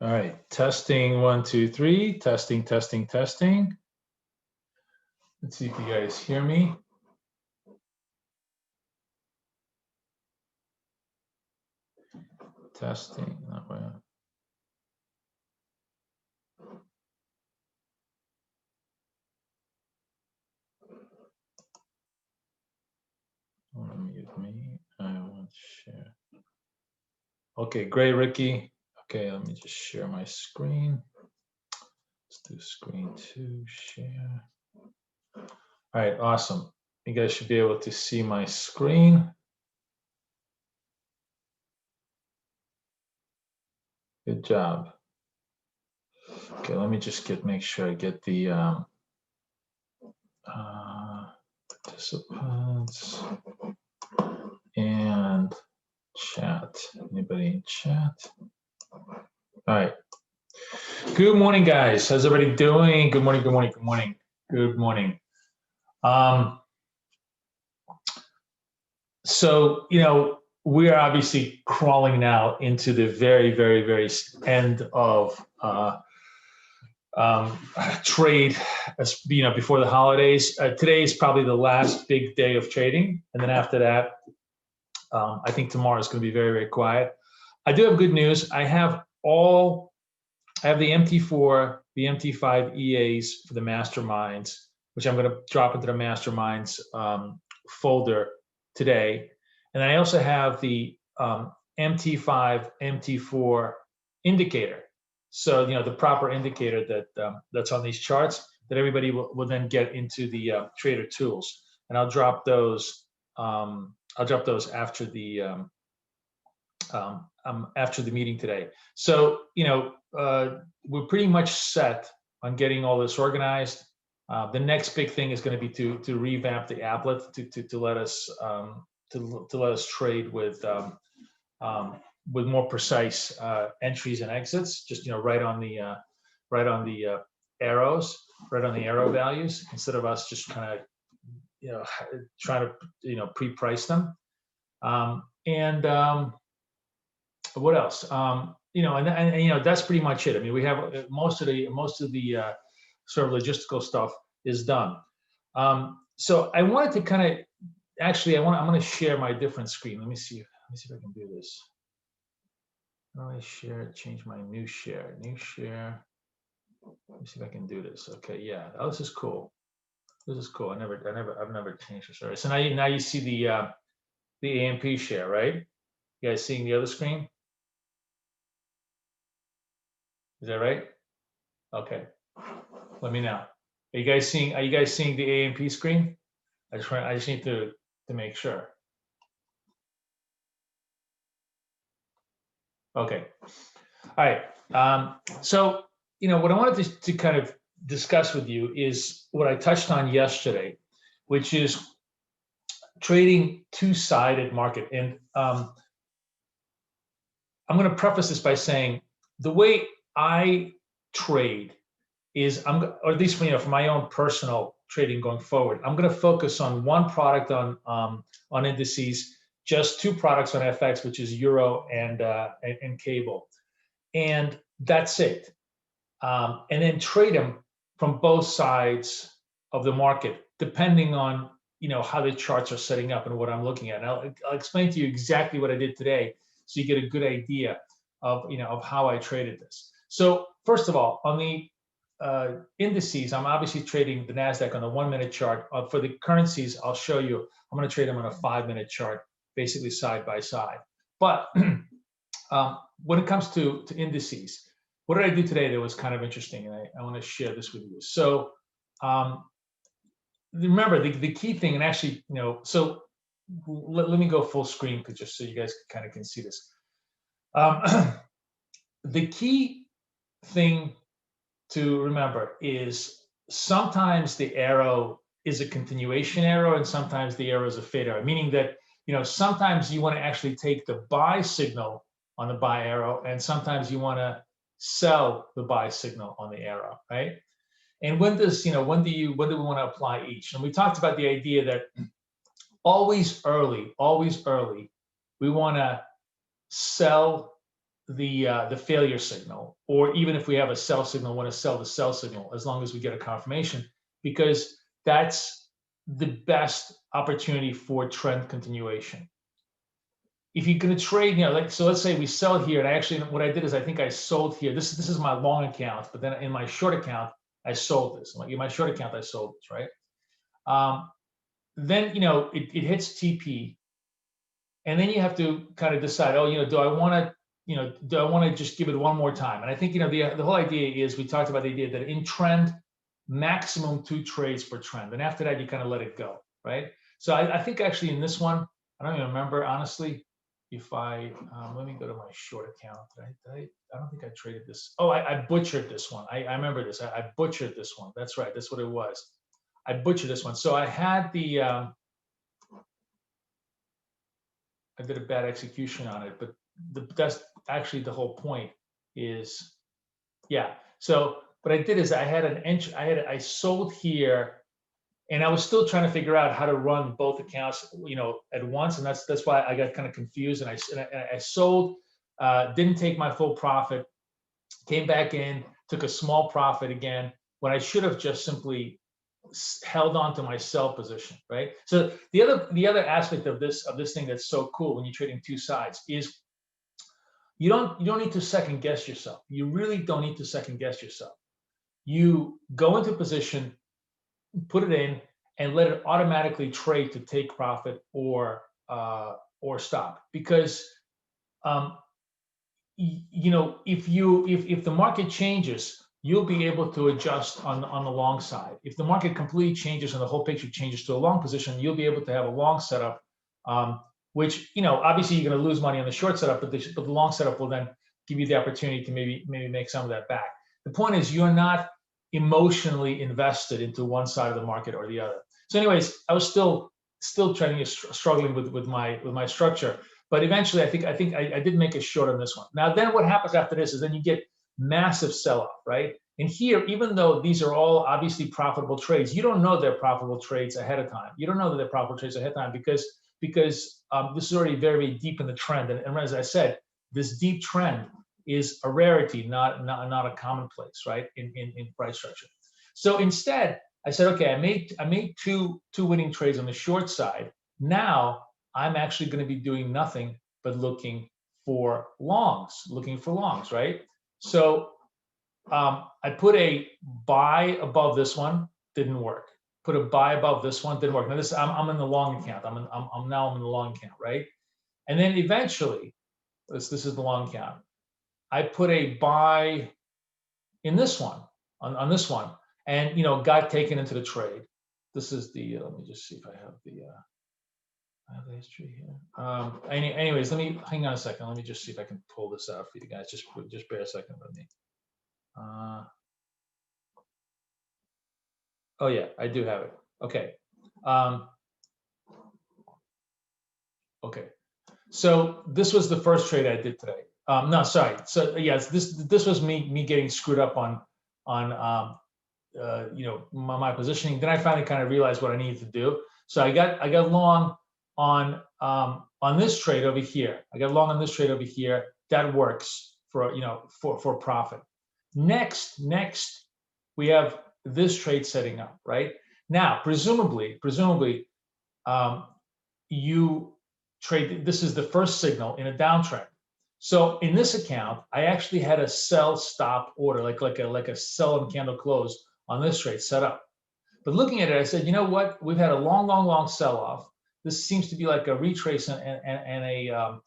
All right, testing 1, 2, 3, testing, testing, testing. Let's see if you guys hear me. Testing, that way. I want to mute me. I want to share. Okay, great, Ricky. Okay, let me just share my screen. Let's do screen 2, share. All right, awesome. You guys should be able to see my screen. Good job. Okay, let me just make sure I get the participants and chat. Anybody in chat? All right. Good morning, guys. How's everybody doing? Good morning, good morning, good morning. Good morning. So, we are obviously crawling now into the very, very, very end of trade, before the holidays. Today is probably the last big day of trading. And then after that, I think tomorrow is going to be very, very quiet. I do have good news. I have the MT4, the MT5 EAs for the masterminds, which I'm going to drop into the masterminds folder today. And then I also have the MT5, MT4 indicator. So, the proper indicator that's on these charts that everybody will then get into the trader tools. And I'll drop those. After the meeting today. So, we're pretty much set on getting all this organized. The next big thing is going to be to revamp the applet to let us let us trade with more precise entries and exits. Just right on the arrows, right on the arrow values, instead of us just kind of trying to pre-price them. What else? That's pretty much it. I mean, we have most of the sort of logistical stuff is done. So I wanted to kind of I'm going to share my different screen. Let me see if I can do this. How do I share? Change my new share. New share. Let me see if I can do this. Okay, yeah. Oh, this is cool. This is cool. I've never changed this. All right. So now you see the AMP share, right? You guys seeing the other screen? Is that right? Okay. Let me know. Are you guys seeing the AMP screen? I just need to make sure. Okay. All right. So, what I wanted to kind of discuss with you is what I touched on yesterday, which is trading two-sided market. And I'm going to preface this by saying the way I trade is or at least for my own personal trading going forward, I'm going to focus on one product on indices, just two products on FX, which is Euro and cable, and that's it. And then trade them from both sides of the market, depending on how the charts are setting up and what I'm looking at. And I'll explain to you exactly what I did today, so you get a good idea of how I traded this. So first of all, on the indices, I'm obviously trading the NASDAQ on the 1-minute chart. For the currencies, I'll show you, I'm going to trade them on a 5-minute chart, basically side by side. But when it comes to indices, what did I do today that was kind of interesting? And I want to share this with you. So remember, the key thing, and actually, so let me go full screen just so you guys kind of can see this. The key thing to remember is sometimes the arrow is a continuation arrow and sometimes the arrow is a fade arrow, meaning that sometimes you want to actually take the buy signal on the buy arrow and sometimes you want to sell the buy signal on the arrow, right? And when do we want to apply each? And we talked about the idea that always early, we want to sell the failure signal, or even if we have a sell signal, want to sell the sell signal, as long as we get a confirmation, because that's the best opportunity for trend continuation. If you're going to trade, like, so let's say we sell here, and actually what I did is I think I sold here. This is my long account, but then in my short account, I sold this. Like in my short account, I sold this, right? Then, it hits TP, and then you have to kind of decide, do I want to just give it one more time? And I think, the whole idea is, we talked about the idea that in trend, maximum 2 trades per trend. And after that, you kind of let it go, right? So I think actually in this one, I don't even remember, honestly, if I, let me go to my short account. I don't think I traded this. Oh, I butchered this one. I remember this. I butchered this one. That's right. That's what it was. I butchered this one. So I had the, I did a bad execution on it, but that's actually the whole point is, yeah. So what I did is I had an entry, I sold here, and I was still trying to figure out how to run both accounts, at once, and that's why I got kind of confused. And I sold, didn't take my full profit, came back in, took a small profit again, when I should have just simply held on to my sell position, right? So the other aspect of this thing that's so cool when you're trading 2 sides is you don't need to second guess yourself. You really don't need to second guess yourself. You go into position, put it in, and let it automatically trade to take profit or stop. Because if the market changes, you'll be able to adjust on the long side. If the market completely changes and the whole picture changes to a long position, you'll be able to have a long setup, which, obviously you're going to lose money on the short setup, but the long setup will then give you the opportunity to maybe make some of that back. The point is, you're not emotionally invested into one side of the market or the other. So anyways, I was still struggling with my structure, but eventually I think I did make a short on this one. Now then what happens after this is then you get massive sell-off, right? And here, even though these are all obviously profitable trades, you don't know they're profitable trades ahead of time. You don't know that they're profitable trades ahead of time because this is already very, very deep in the trend. And as I said, this deep trend is a rarity, not a commonplace, right? In price structure. So instead, I said, okay, I made two winning trades on the short side. Now I'm actually going to be doing nothing but looking for longs, right? So I put a buy above this one, didn't work. Put a buy above this one, didn't work. Now this, I'm in the long account. I'm in the long account, right? And then eventually, this is the long account. I put a buy in this one, on this one, and got taken into the trade. This is the, let me just see if I have the history here. Anyways, let me hang on a second. Let me just see if I can pull this out for you guys. Just bear a second with me. Oh yeah, I do have it. Okay. Okay. So this was the first trade I did today. No, sorry. So yes, this was me getting screwed up on my positioning. Then I finally kind of realized what I needed to do. So I got long on this trade over here. I got long on this trade over here. That works for profit. Next we have this trade setting up, right? Now, presumably you trade, this is the first signal in a downtrend. So in this account, I actually had a sell stop order, like a sell and candle close on this trade set up. But looking at it, I said, you know what? We've had a long sell off. This seems to be like a retrace and a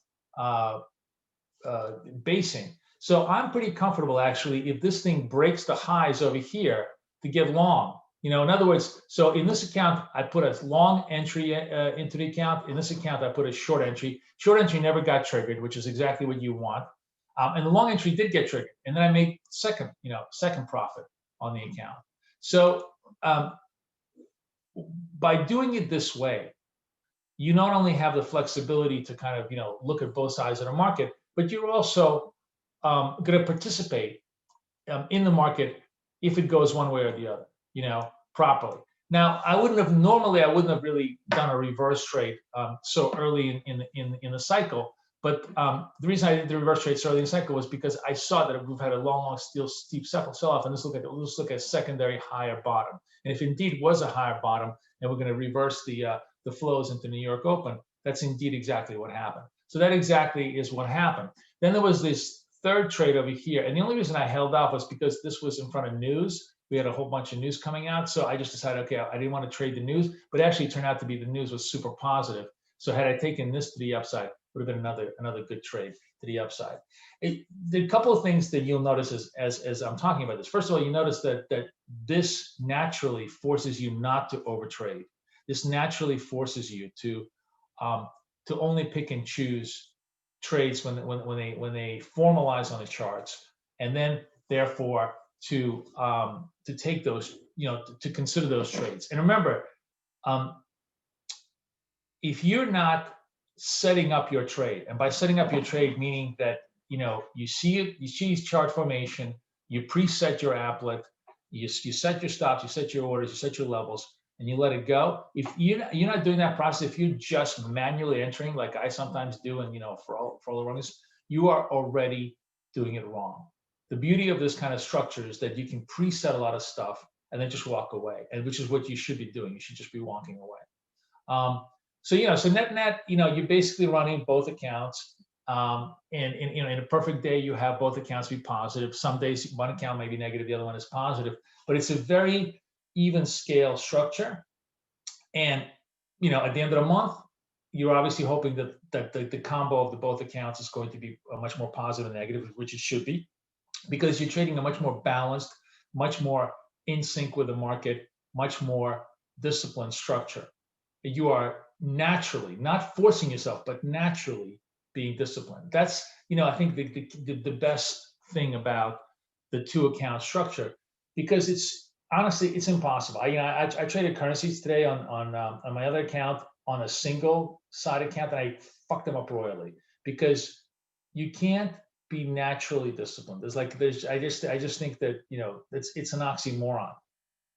basing. So I'm pretty comfortable actually if this thing breaks the highs over here to get long. In other words, so in this account, I put a long entry into the account. In this account, I put a short entry. Short entry never got triggered, which is exactly what you want. And the long entry did get triggered. And then I made second profit on the account. So by doing it this way, you not only have the flexibility to kind of, look at both sides of the market, but you're also going to participate in the market if it goes one way or the other, properly. Now, I wouldn't have really done a reverse trade so early in the cycle, But the reason I did the reverse trade early in the cycle was because I saw that we've had a long, steep sell-off, and let's look at a secondary higher bottom. And if indeed was a higher bottom, and we're going to reverse the flows into New York Open, that's indeed exactly what happened. So that exactly is what happened. Then there was this third trade over here, and the only reason I held off was because this was in front of news. We had a whole bunch of news coming out, so I just decided, okay, I didn't want to trade the news, but actually it turned out to be the news was super positive. So had I taken this to the upside, would have been another good trade to the upside. The couple of things that you'll notice as I'm talking about this. First of all, you notice that this naturally forces you not to overtrade. This naturally forces you to only pick and choose trades when they formalize on the charts, and then therefore to take those, to consider those trades. And remember, if you're not setting up your trade, and by setting up your trade meaning that you see chart formation, you preset your applet, you set your stops, you set your orders, you set your levels, and you let it go. If you're not doing that process, if you're just manually entering like I sometimes do, and for all the runners, you are already doing it wrong. The beauty of this kind of structure is that you can preset a lot of stuff and then just walk away, and which is what you should be doing. You should just be walking away. So net, you're basically running both accounts. And in a perfect day, you have both accounts be positive. Some days one account may be negative, the other one is positive, but it's a very even scale structure. And at the end of the month, you're obviously hoping that the combo of the both accounts is going to be much more positive and negative, which it should be, because you're trading a much more balanced, much more in sync with the market, much more disciplined structure. You are naturally, not forcing yourself, but naturally being disciplined. That's, I think the best thing about the two account structure, because it's impossible. I traded currencies today on my other account on a single side account, and I fucked them up royally, because you can't be naturally disciplined. I just think that it's an oxymoron.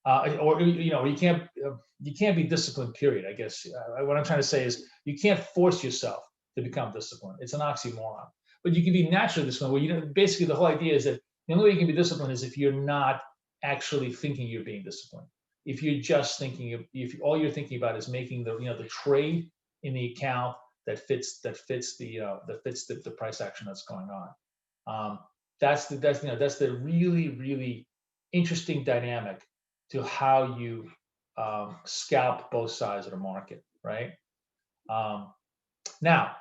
Or you can't be disciplined, period. I guess what I'm trying to say is you can't force yourself to become disciplined. It's an oxymoron. But you can be naturally disciplined. Where basically the whole idea is that the only way you can be disciplined is if you're not actually thinking you're being disciplined. If you're just thinking, if all you're thinking about is making the trade in the account that fits the price action that's going on. That's the really, really interesting dynamic to how you scalp both sides of the market, right? Now,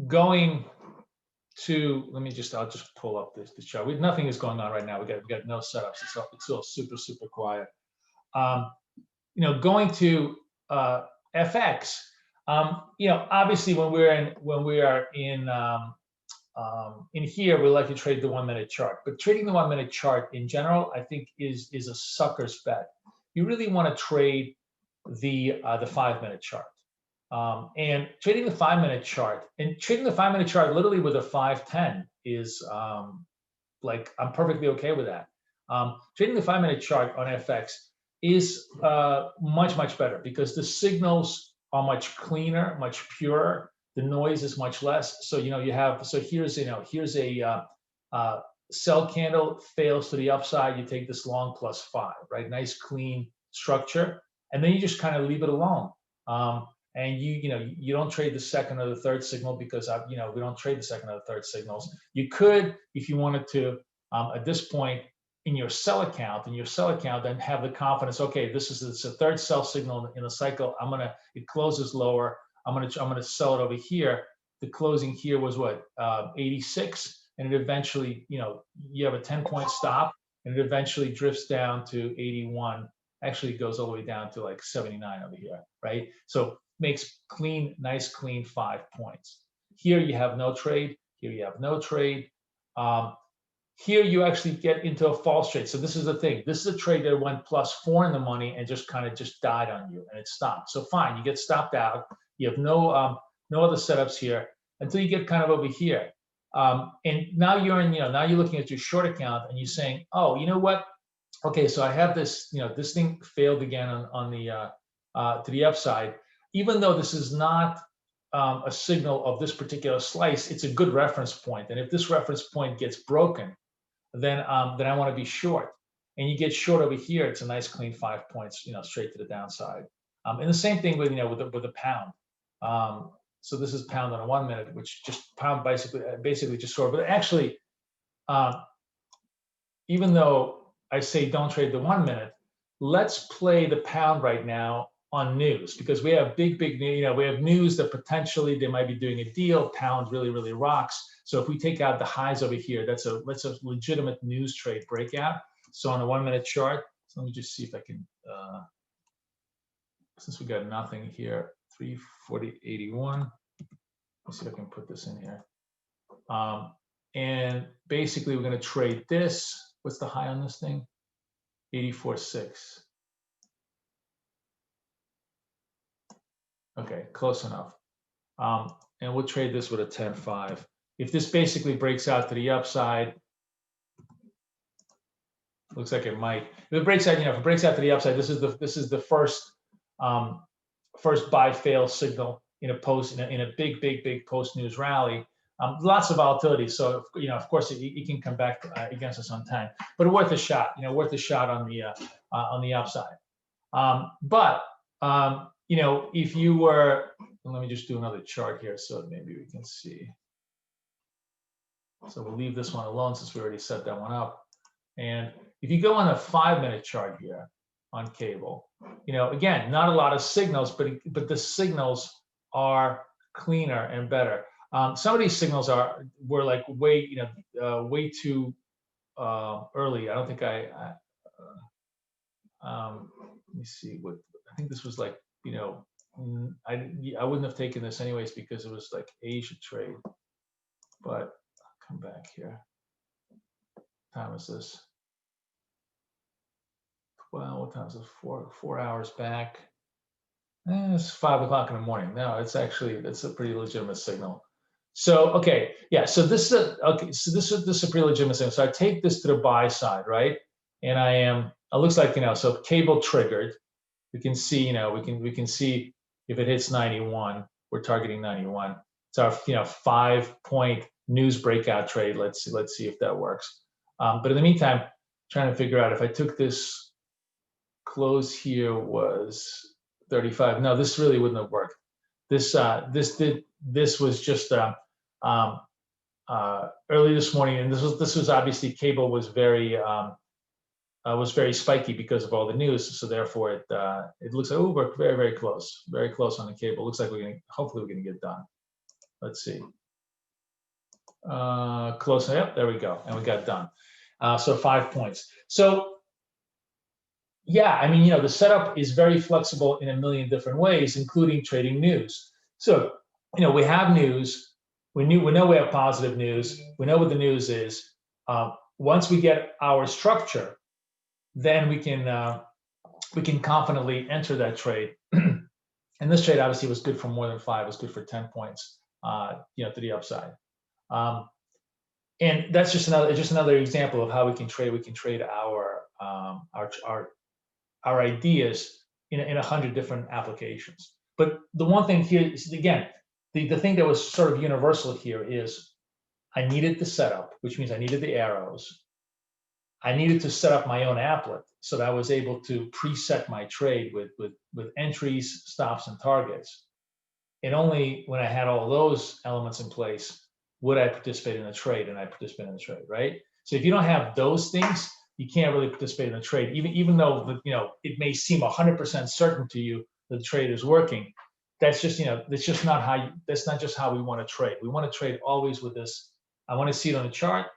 going to, I'll just pull up this chart. Nothing is going on right now. We got no setups. It's all super, super quiet. Going to FX. Obviously when we are in here, we like to trade the 1 minute chart, but trading the 1 minute chart in general, I think is a sucker's bet. You really want to trade the 5 minute chart. And trading the 5 minute chart, literally with a 5-10 is I'm perfectly okay with that. Trading the 5 minute chart on FX is much, much better, because the signals are much cleaner, much purer. The noise is much less. So here's a sell candle, fails to the upside. You take this long +5, right? Nice clean structure, and then you just kind of leave it alone. And you don't trade the second or the third signal, because we don't trade the second or the third signals. You could, if you wanted to, at this point in your sell account, then have the confidence. Okay, it's a third sell signal in the cycle. It closes lower. I'm gonna sell it over here. The closing here was what, 86, and it eventually, you have a 10-point stop, and it eventually drifts down to 81. Actually, it goes all the way down to like 79 over here, right? So makes nice clean 5 points. Here you have no trade. Here you have no trade. Here you actually get into a false trade. So this is the thing. This is a trade that went +4 in the money and just died on you, and it stopped. So fine, you get stopped out. You have no other setups here until you get kind of over here. And now you're looking at your short account, and you're saying, oh, you know what? Okay, so I have this, this thing failed again on the to the upside. Even though this is not a signal of this particular slice, it's a good reference point. And if this reference point gets broken, then I want to be short. And you get short over here, it's a nice clean 5 points, straight to the downside. And the same thing with with the pound. So this is pound on a 1 minute, which just pound basically just short. But actually, even though I say don't trade the 1 minute, let's play the pound right now on news, because we have big news. We have news that potentially they might be doing a deal. Pound really rocks. So if we take out the highs over here, that's a legitimate news trade breakout. So on a 1 minute chart, so let me just see if I can, since we got nothing here, 340.81. Let's see if I can put this in here. And basically we're going to trade this. What's the high on this thing? 84.6. Okay, close enough. And we'll trade this with a 10.5. If this basically breaks out to the upside, looks like it might. If it breaks out, if it breaks out to the upside, this is the first buy fail signal in a big post news rally. Lots of volatility, so of course it can come back against us on time, but worth a shot. Worth a shot on the upside. But if you were, let me just do another chart here so maybe we can see. So we'll leave this one alone since we already set that one up. And if you go on a 5 minute chart here on cable, again, not a lot of signals, but the signals are cleaner and better. Some of these signals were like way too early. I don't think let me see what, I think this was like, I wouldn't have taken this anyways because it was like Asia trade, but I'll come back here. What time is this? Well, what time is it? 4 hours back. It's 5 o'clock in the morning. No, it's a pretty legitimate signal. So okay, yeah. So this is this is a pretty legitimate signal. So I take this to the buy side, right? And it looks like so cable triggered. We can see we can see if it hits 91, we're targeting 91. It's our 5-point news breakout trade. Let's see if that works. But in the meantime, trying to figure out if I took this close here was 35. No, this really wouldn't have worked. This was just early this morning, and this was obviously cable was very spiky because of all the news. So therefore, it looks like we're very close on the cable. Looks like hopefully we're gonna get done. Let's see. Close. Yep, there we go, and we got done. So 5 points. So yeah, the setup is very flexible in a million different ways, including trading news. So we have news. We know we have positive news. We know what the news is. Once we get our structure, then we can confidently enter that trade. And this trade obviously was good for more than 5. It was good for 10 points, to the upside. And that's just another example of how we can trade. We can trade our ideas in 100 different applications. But the one thing here is, again, the thing that was sort of universal here is I needed the setup, which means I needed the arrows. I needed to set up my own applet so that I was able to preset my trade with entries, stops, and targets. And only when I had all those elements in place would I participate in a trade, and I participate in the trade, right? So if you don't have those things, you can't really participate in the trade, even though it may seem 100% certain to you that the trade is working. That's just that's not just how we want to trade. We want to trade always with this. I want to see it on the chart.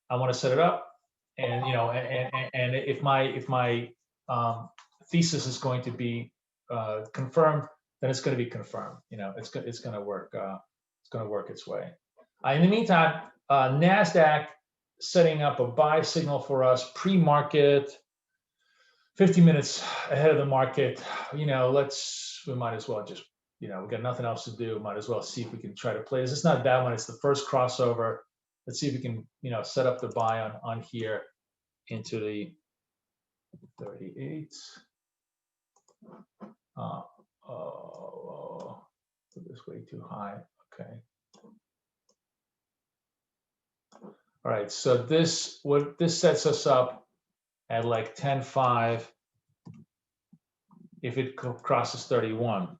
I want to set it up, and and if my thesis is going to be confirmed, then it's going to be confirmed. It's going to work. It's going to work its way. In the meantime, NASDAQ setting up a buy signal for us pre-market, 50 minutes ahead of the market. We might as well just, we got nothing else to do. Might as well see if we can try to play this. It's not that one. It's the first crossover. Let's see if we can, set up the buy on here into the 38. Put this way too high. Okay. All right. So this sets us up at like 10.5 if it crosses 31,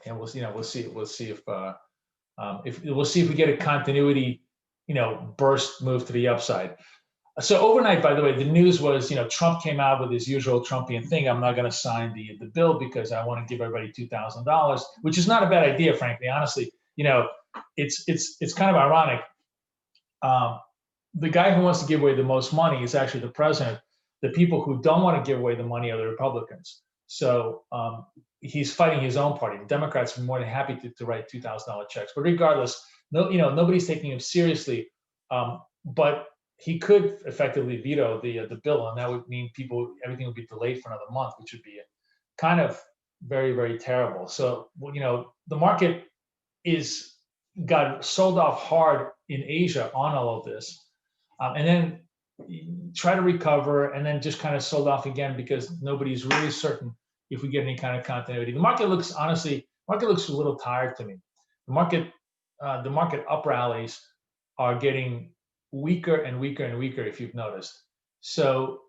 and we'll see if we'll see if we get a continuity burst move to the upside. So overnight, by the way, the news was, Trump came out with his usual Trumpian thing. I'm not going to sign the bill because I want to give everybody $2,000, which is not a bad idea, frankly. Honestly, it's kind of ironic. The guy who wants to give away the most money is actually the president. The people who don't want to give away the money are the Republicans. So he's fighting his own party. The Democrats are more than happy to write $2,000 checks. But regardless, nobody's taking him seriously. But he could effectively veto the bill, and that would mean everything would be delayed for another month, which would be kind of very, very terrible. So, the market got sold off hard in Asia on all of this, and then try to recover, and then just kind of sold off again because nobody's really certain if we get any kind of continuity. The market looks a little tired to me. The market up rallies are getting weaker and weaker and weaker, if you've noticed. So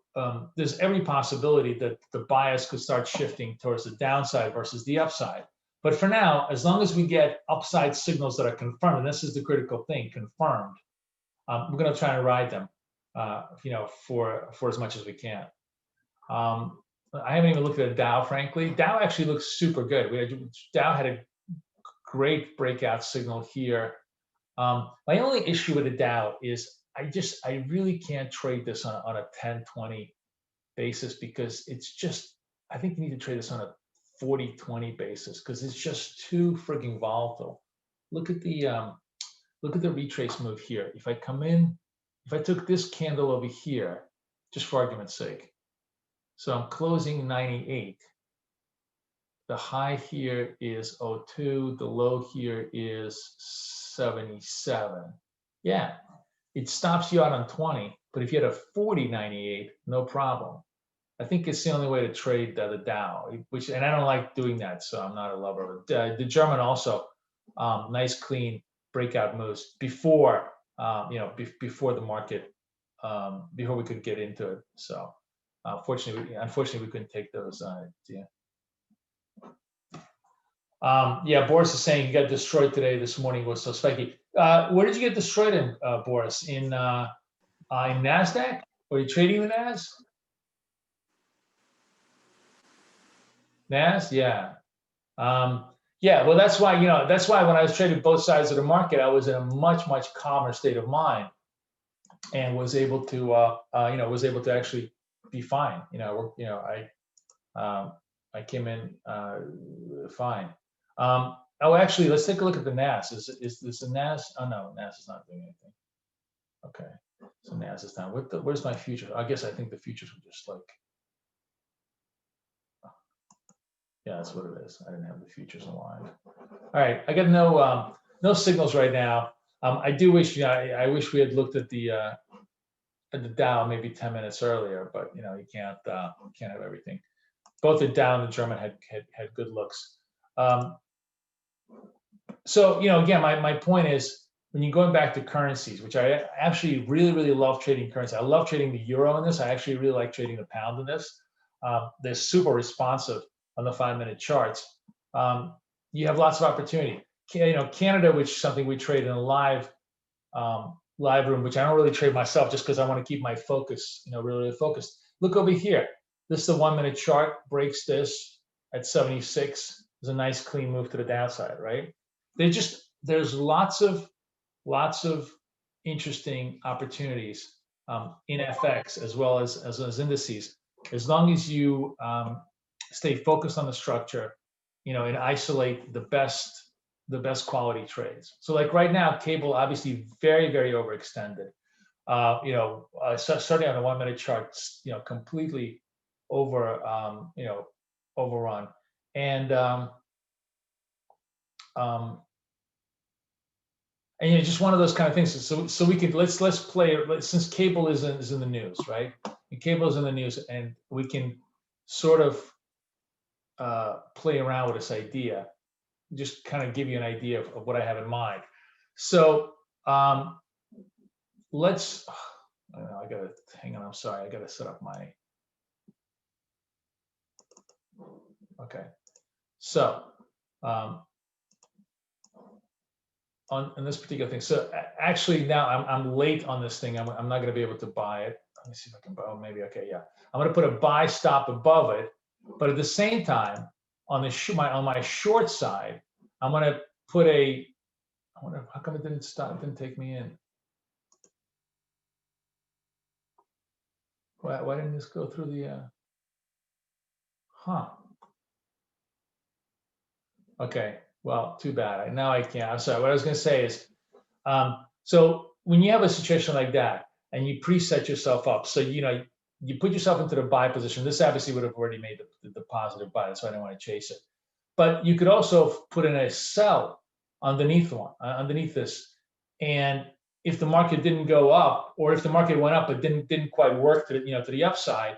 there's every possibility that the bias could start shifting towards the downside versus the upside. But for now, as long as we get upside signals that are confirmed, and this is the critical thing, confirmed, we're going to try and ride them, for as much as we can. I haven't even looked at a Dow, frankly. Dow actually looks super good. Dow had a great breakout signal here. My only issue with the Dow is I really can't trade this on a 10-20 basis because I think you need to trade this on a 40-20 basis because it's just too frigging volatile. Look at the retrace move here. If I took this candle over here, just for argument's sake, so I'm closing 98. The high here is 02. The low here is 77. Yeah, it stops you out on 20. But if you had a 40.98, no problem. I think it's the only way to trade the Dow, and I don't like doing that, so I'm not a lover of it. The German also, nice clean breakout moves before before the market, before we could get into it. So unfortunately, we couldn't take those. Yeah, Boris is saying he got destroyed this morning was so spiky. Where did you get destroyed in, Boris? In NASDAQ? Were you trading the NAS? NAS, yeah. Yeah, well, that's why when I was trading both sides of the market, I was in a much, much calmer state of mind and was able to actually be fine. I came in fine. Oh, actually, let's take a look at the NAS. Is this a NAS? Oh no, NAS is not doing anything. Okay, so NAS is down. Where's my futures? I think the futures were just like, yeah, that's what it is. I didn't have the futures aligned. All right, I got no signals right now. I do wish, I wish we had looked at the Dow maybe 10 minutes earlier, but you can't have everything. Both the Dow and the German had good looks. So again, my point is, when you're going back to currencies, which I actually really, really love trading currency. I love trading the euro in this. I actually really like trading the pound in this. They're super responsive on the 5-minute charts. You have lots of opportunity. Canada, which is something we trade in a live room, which I don't really trade myself just because I want to keep my focus, really, really focused. Look over here. This is the 1-minute chart, breaks this at 76. There's a nice clean move to the downside, right? There's lots of interesting opportunities in FX as well as indices, as long as you stay focused on the structure, and isolate the best quality trades. So like right now, cable obviously very, very overextended. Starting on the 1-minute chart, completely overrun, and just one of those kind of things. So we can let's play it, since cable is in the news, right? And cable is in the news, and we can sort of play around with this idea just kind of give you an idea of what I have in mind. So let's, I gotta, hang on, I'm sorry, I gotta set up my, okay. So on this particular thing, so actually now I'm late on this thing. I'm not gonna be able to buy it. Let me see if I can buy, oh, maybe, okay, yeah. I'm gonna put a buy stop above it, but at the same time, on the on my short side, I'm gonna put a, I wonder how come it didn't stop, it didn't take me in. Why didn't this go through the, huh? Okay, well, too bad. Now I can't. I'm sorry. What I was going to say is, so when you have a situation like that and you preset yourself up, so you put yourself into the buy position. This obviously would have already made the positive buy. That's why I didn't want to chase it. But you could also put in a sell underneath this, and if the market didn't go up, or if the market went up but didn't quite work to the upside,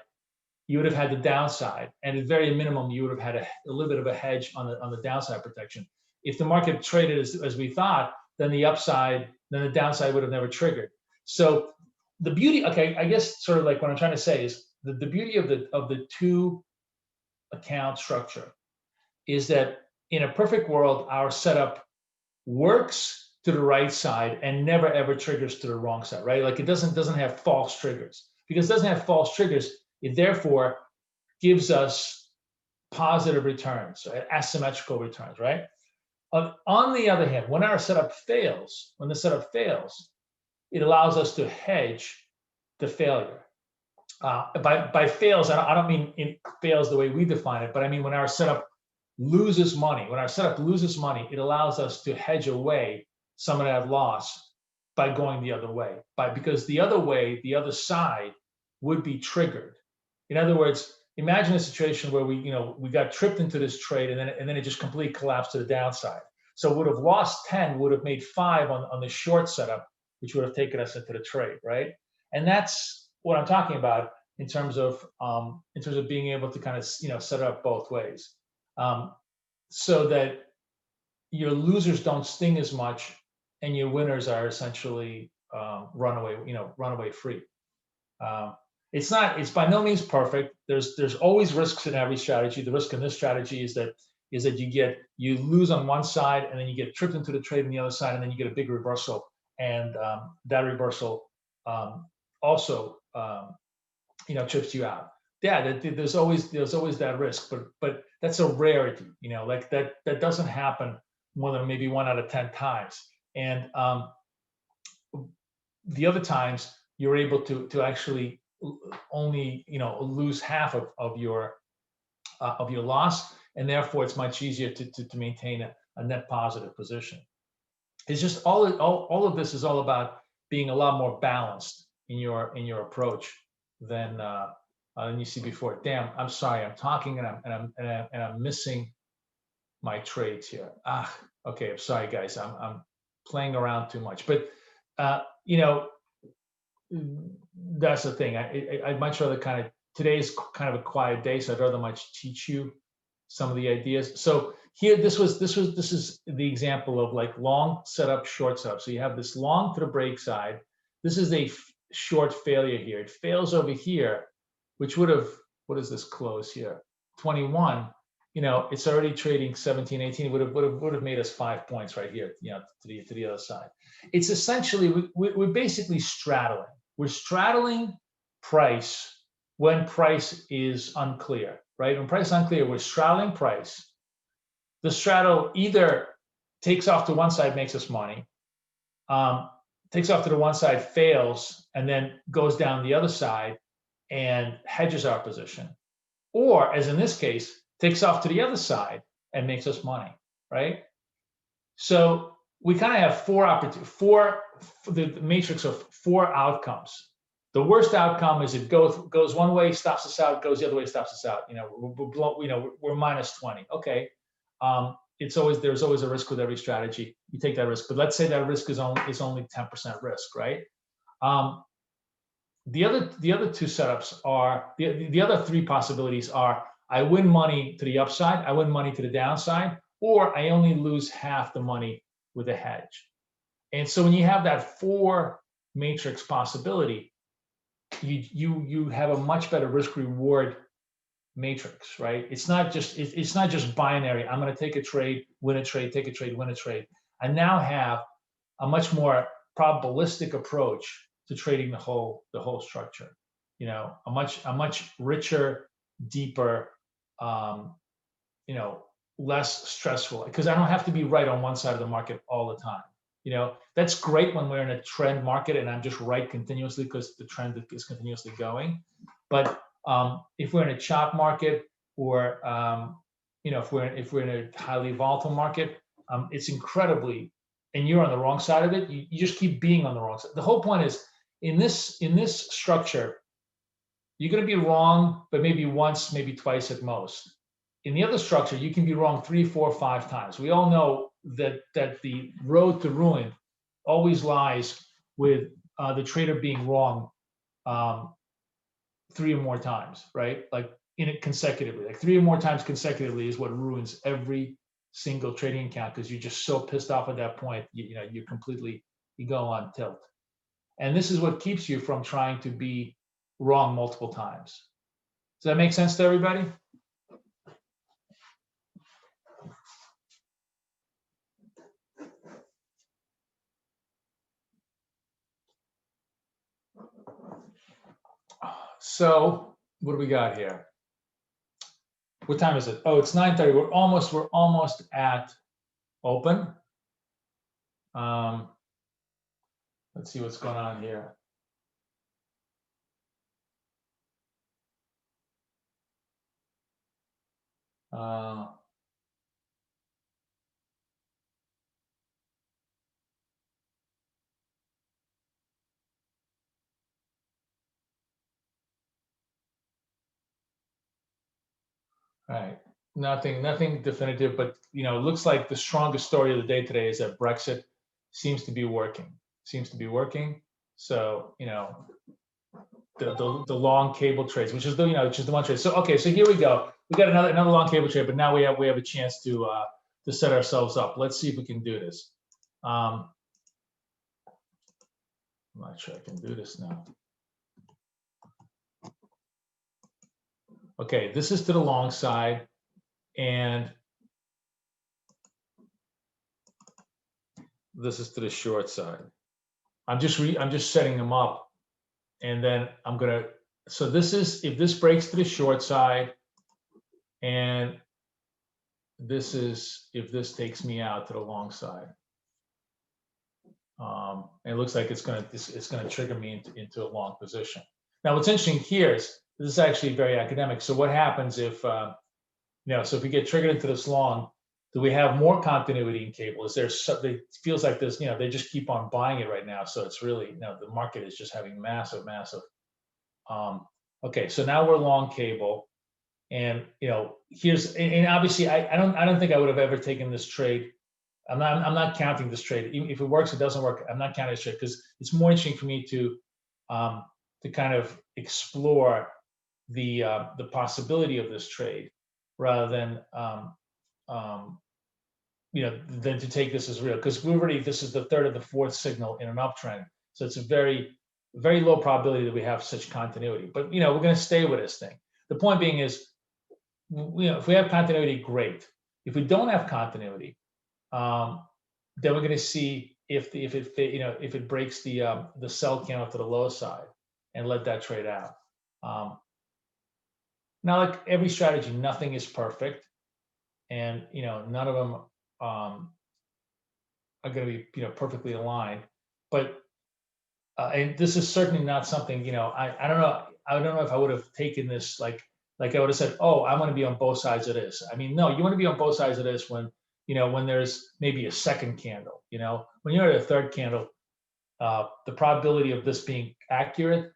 you would have had the downside, and at very minimum, you would have had a little bit of a hedge on the downside protection. If the market traded as we thought, then the downside would have never triggered. So the beauty, okay, I guess sort of like what I'm trying to say is the beauty of the two account structure is that in a perfect world, our setup works to the right side and never ever triggers to the wrong side, right? Like it doesn't have false triggers. Because it doesn't have false triggers, it therefore gives us positive returns, asymmetrical returns, right? On the other hand, when our setup fails, it allows us to hedge the failure. By fails, I don't mean it fails the way we define it, but I mean when our setup loses money. When our setup loses money, it allows us to hedge away some of that loss by going the other way. Because the other way, the other side would be triggered. In other words, imagine a situation where we got tripped into this trade and then it just completely collapsed to the downside. So would have lost 10, would have made 5 on the short setup, which would have taken us into the trade, right? And that's what I'm talking about in terms of being able to kind of set it up both ways, so that your losers don't sting as much and your winners are essentially runaway free. It's by no means perfect. There's always risks in every strategy. The risk in this strategy is that you lose on one side and then you get tripped into the trade on the other side, and then you get a big reversal, and that reversal also trips you out. Yeah, there's always that risk, but that's a rarity. Like that doesn't happen more than maybe 1 out of 10 times. And the other times you're able to actually only lose half of your loss, and therefore it's much easier to maintain a net positive position. It's just all of this is all about being a lot more balanced in your approach than you see before. Damn, I'm sorry, I'm talking and I'm missing my trades here. Okay, I'm sorry guys, I'm playing around too much, but that's the thing. I'd much rather today's kind of a quiet day, so I'd rather much teach you some of the ideas. So here, this is the example of like long setup, short setup. So you have this long to the break side. This is a short failure here. It fails over here, which would have, what is this close here? 21. It's already trading 17, 18. Would have made us 5 points right here, to the other side. It's essentially we're basically straddling. We're straddling price when price is unclear, right? When price is unclear, we're straddling price. The straddle either takes off to one side, makes us money, takes off to the one side, fails, and then goes down the other side and hedges our position, or as in this case, takes off to the other side and makes us money, right? So we kind of have the matrix of 4 outcomes. The worst outcome is it goes one way, stops us out, goes the other way, stops us out. We're minus 20. Okay, there's always a risk with every strategy. You take that risk, but let's say that risk is only 10% risk, right? The other 2 setups are the other 3 possibilities are: I win money to the upside, I win money to the downside, or I only lose half the money with a hedge. And so when you have that 4 matrix possibility, you have a much better risk reward matrix, right? It's not just binary. I'm going to take a trade, win a trade, take a trade, win a trade. I now have a much more probabilistic approach to trading the whole structure. You know, a much richer, deeper, you know, less stressful, because I don't have to be right on one side of the market all the time. You know, that's great when we're in a trend market and I'm just right continuously because the trend is continuously going. But if we're in a chop market, or you know, if we're in a highly volatile market, it's incredibly, and you're on the wrong side of it, you just keep being on the wrong side. The whole point is, in this structure, you're going to be wrong, but maybe once, maybe twice at most. In the other structure, you can be wrong 3, 4, 5 times. We all know that the road to ruin always lies with the trader being wrong 3 or more times, right? Like in it consecutively, like 3 or more times consecutively is what ruins every single trading account, because you're just so pissed off at that point, you know, you go on tilt. And this is what keeps you from trying to be wrong multiple times. Does that make sense to everybody? So what do we got here? What time is it? Oh, it's 9:30. We're almost at open. Let's see what's going on here. Right. Nothing definitive, but you know, it looks like the strongest story of the day today is that Brexit seems to be working. So, you know, the long cable trades, which is the one trade. So okay, so here we go. We got another long cable trade, but now we have a chance to set ourselves up. Let's see if we can do this. I'm not sure I can do this now. Okay, this is to the long side, and this is to the short side. I'm just setting them up, and then I'm gonna. So this is if this breaks to the short side, and this is if this takes me out to the long side. It looks like it's gonna trigger me into a long position. Now, what's interesting here is this is actually very academic. So what happens if you know? So if we get triggered into this long, do we have more continuity in cable? Is there? It feels like this. You know, they just keep on buying it right now. So it's really, you know, the market is just having massive. Okay, so now we're long cable, and you know, and obviously I don't think I would have ever taken this trade. I'm not counting this trade. Even if it works, it doesn't work, I'm not counting this trade, because it's more interesting for me to kind of explore the possibility of this trade rather than you know, than to take this as real, because this is the third or the fourth signal in an uptrend, so it's a very low probability that we have such continuity. But you know, we're going to stay with this thing. The point being is, you know, if we have continuity, great. If we don't have continuity, then we're going to see if it breaks the sell candle to the low side and let that trade out. Now, like every strategy, nothing is perfect, and you know, none of them are going to be, you know, perfectly aligned. But and this is certainly not something, you know, I don't know if I would have taken this like I would have said, oh, I want to be on both sides of this. I mean, no, you want to be on both sides of this when, you know, when there's maybe a second candle. You know, when you're at a third candle, the probability of this being accurate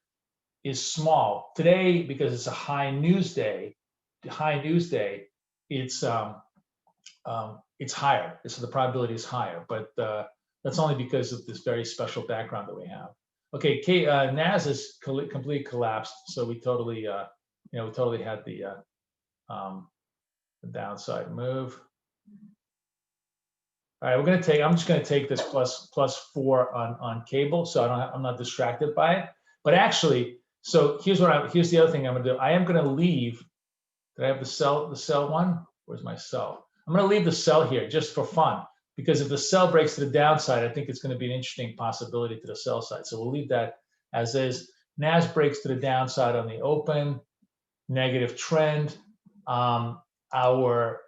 is small. Today, because it's a high news day, it's higher. So the probability is higher, but that's only because of this very special background that we have. Okay, NAS is completely collapsed, so we totally, you know, we totally had the downside move. All right, I'm just gonna take this +4 on cable, so I'm not distracted by it. But actually, so here's the other thing I'm gonna do. I am gonna leave. Did I have the sell one? Where's my sell? I'm gonna leave the sell here just for fun, because if the sell breaks to the downside, I think it's gonna be an interesting possibility to the sell side. So we'll leave that as is. NAS breaks to the downside on the open, negative trend. Our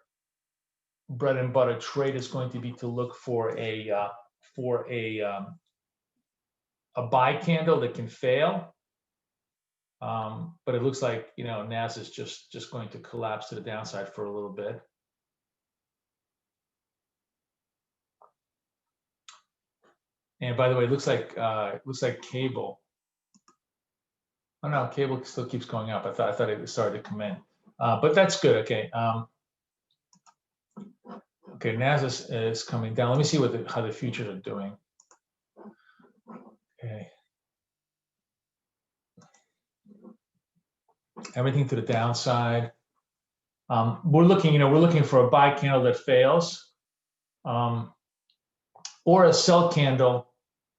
bread and butter trade is going to be to look for a buy candle that can fail, but it looks like NAS is just going to collapse to the downside for a little bit. And by the way, it looks like cable. Oh no, cable still keeps going up. I thought it started to come in, but that's good. Okay. Okay, NAS is coming down. Let me see how the futures are doing. Okay. Everything to the downside. We're looking for a buy candle that fails, or a sell candle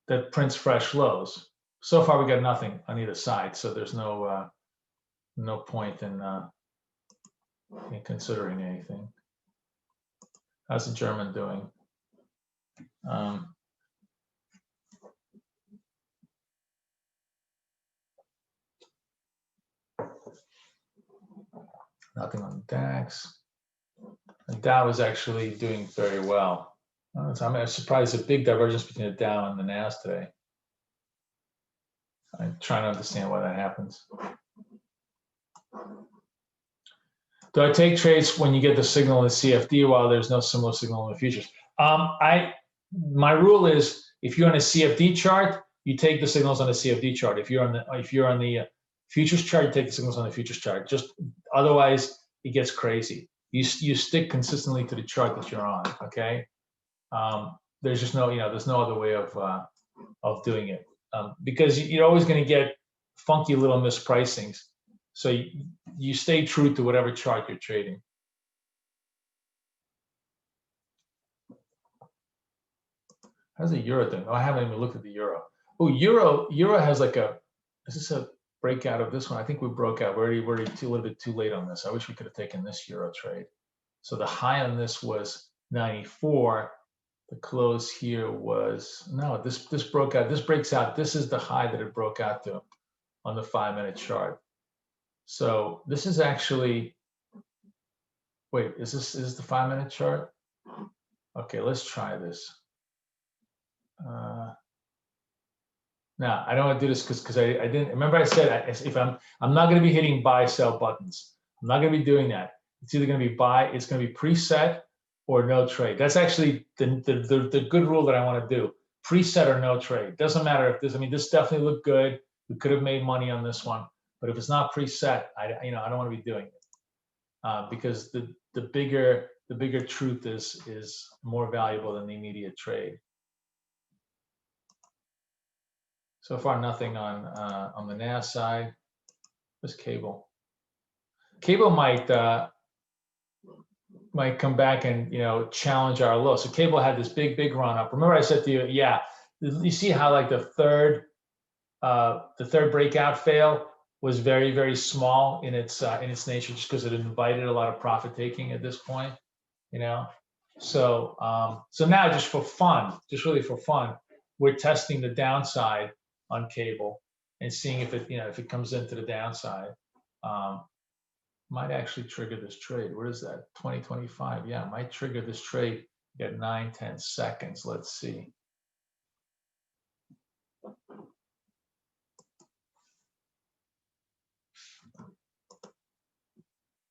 that prints fresh lows. So far, we got nothing on either side, so there's no point in considering anything. How's the German doing? Nothing on DAX. And Dow is actually doing very well. I'm surprised a big divergence between the Dow and the NAS today. I'm trying to understand why that happens. Do I take trades when you get the signal in the CFD while there's no similar signal in the futures? My rule is if you're on a CFD chart, you take the signals on the CFD chart. If you're on the futures chart, you take the signals on the futures chart. Just otherwise, it gets crazy. You stick consistently to the chart that you're on. Okay. There's just there's no other way of doing it, because you're always going to get funky little mispricings. So you stay true to whatever chart you're trading. How's the euro doing? Oh, I haven't even looked at the euro. Oh, euro has is this a breakout of this one? I think we broke out. We're already a little bit too late on this. I wish we could have taken this euro trade. So the high on this was 94. The close here was, no, this broke out. This breaks out. This is the high that it broke out to on the 5-minute chart. So this is actually, wait, is this the 5-minute chart? Okay, let's try this. Now I don't want to do this because I didn't remember. I said if I'm not going to be hitting buy sell buttons. I'm not going to be doing that. It's either going to be buy. It's going to be preset or no trade. That's actually the good rule that I want to do. Preset or no trade. Doesn't matter if this. I mean, this definitely looked good. We could have made money on this one, but if it's not preset, I don't want to be doing it because the bigger truth is more valuable than the immediate trade. So far, nothing on the NAS side. Where's cable? Cable might come back and challenge our low. So cable had this big run up. Remember, I said to you, yeah, you see how like the third breakout fail was very small in its nature, just because it invited a lot of profit taking at this point, So now just for fun, just really for fun, we're testing the downside on cable and seeing if it comes into the downside. Might actually trigger this trade. Where is that? 2025. Yeah, might trigger this trade. Get 9-10 seconds. Let's see.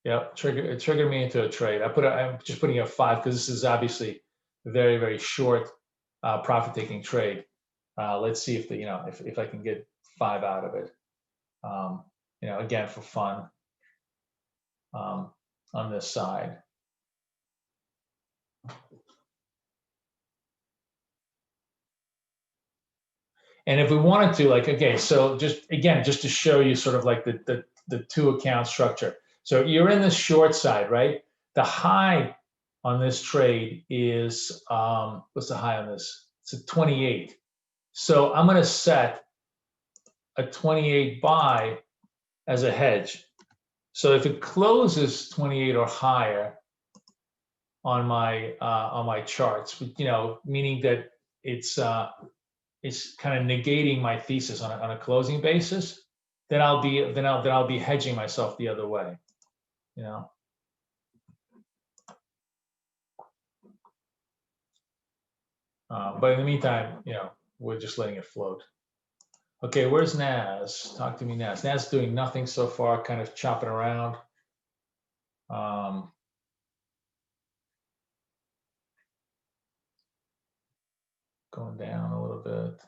Yep, it triggered me into a trade. I'm just putting a 5 because this is obviously a very short profit-taking trade. Let's see if if I can get 5 out of it. Again for fun. On this side. And if we wanted to, okay, so just to show you sort of like the 2 account structure. So you're in the short side, right? The high on this trade is, what's the high on this? It's a 28. So I'm going to set a 28 buy as a hedge. So if it closes 28 or higher on my charts, meaning that it's kind of negating my thesis on a closing basis, then I'll be hedging myself the other way, you know. But in the meantime, we're just letting it float. Okay, where's Nas? Talk to me, Nas. Nas doing nothing so far, kind of chopping around. Going down a little bit.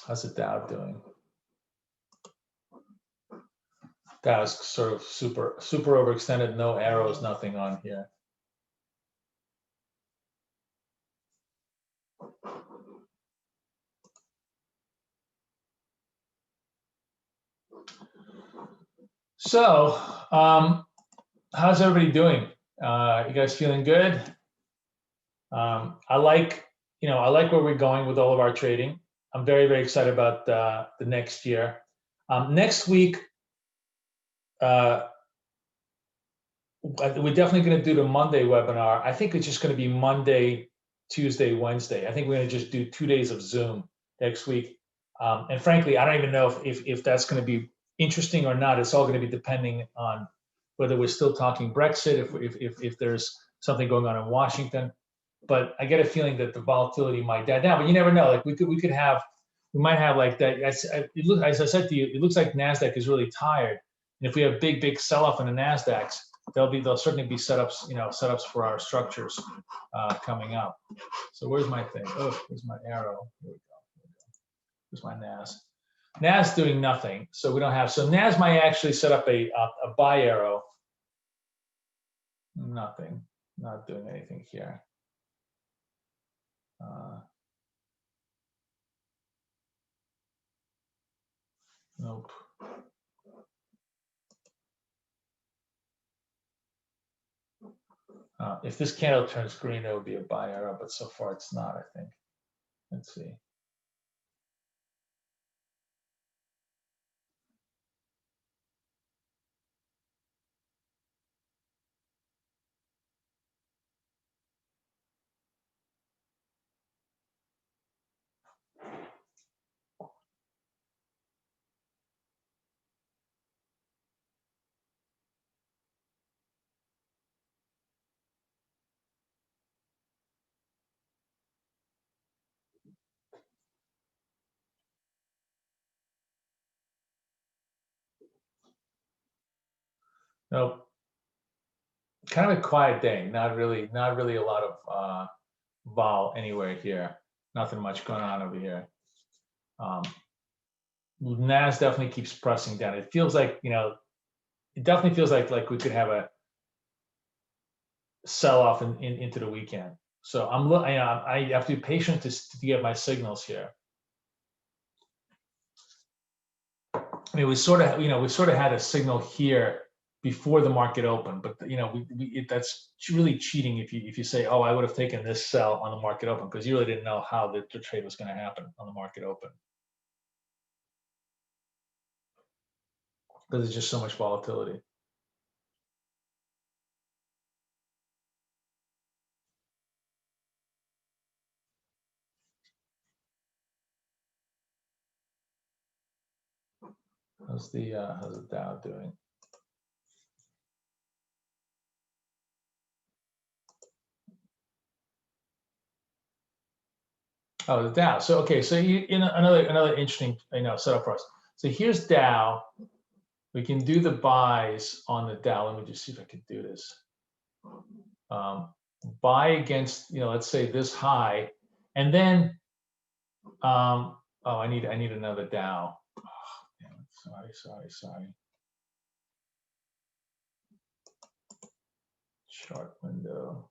How's the Dow doing? Dow is sort of super overextended, no arrows, nothing on here. So, how's everybody doing? You guys feeling good? I like where we're going with all of our trading. I'm very, very excited about the next year. Next week, we're definitely going to do the Monday webinar. I think it's just going to be Monday, Tuesday, Wednesday. I think we're going to just do 2 days of Zoom next week. And frankly, I don't even know if that's going to be interesting or not. It's all going to be depending on whether we're still talking Brexit, if there's something going on in Washington. But I get a feeling that the volatility might die down. But you never know. Like we might have like that. As I said to you, it looks like Nasdaq is really tired. And if we have big sell-off in the Nasdaqs, there'll certainly be setups for our structures coming up. So where's my thing? Oh, where's my arrow? Here we go. Where's my NAS? NAS doing nothing, so we don't have. So NAS might actually set up a buy arrow. Nothing, not doing anything here. Nope. If this candle turns green, it would be a buy arrow, but so far it's not, I think. Let's see. Nope. Kind of a quiet day. Not really a lot of vol anywhere here. Nothing much going on over here. NAS definitely keeps pressing down. It feels like, it definitely feels like we could have a sell off into the weekend. So I have to be patient to get my signals here. I mean, we sort of had a signal here before the market opened, but that's really cheating if you say, oh, I would have taken this sell on the market open, because you really didn't know how the trade was going to happen on the market open, because there's just so much volatility. How's the Dow doing? Oh, the Dow. So okay, so another interesting setup for us. So here's Dow. We can do the buys on the Dow. Let me just see if I can do this. Buy against, let's say this high, and then oh, I need another Dow. Oh, damn it. Sorry. Chart window.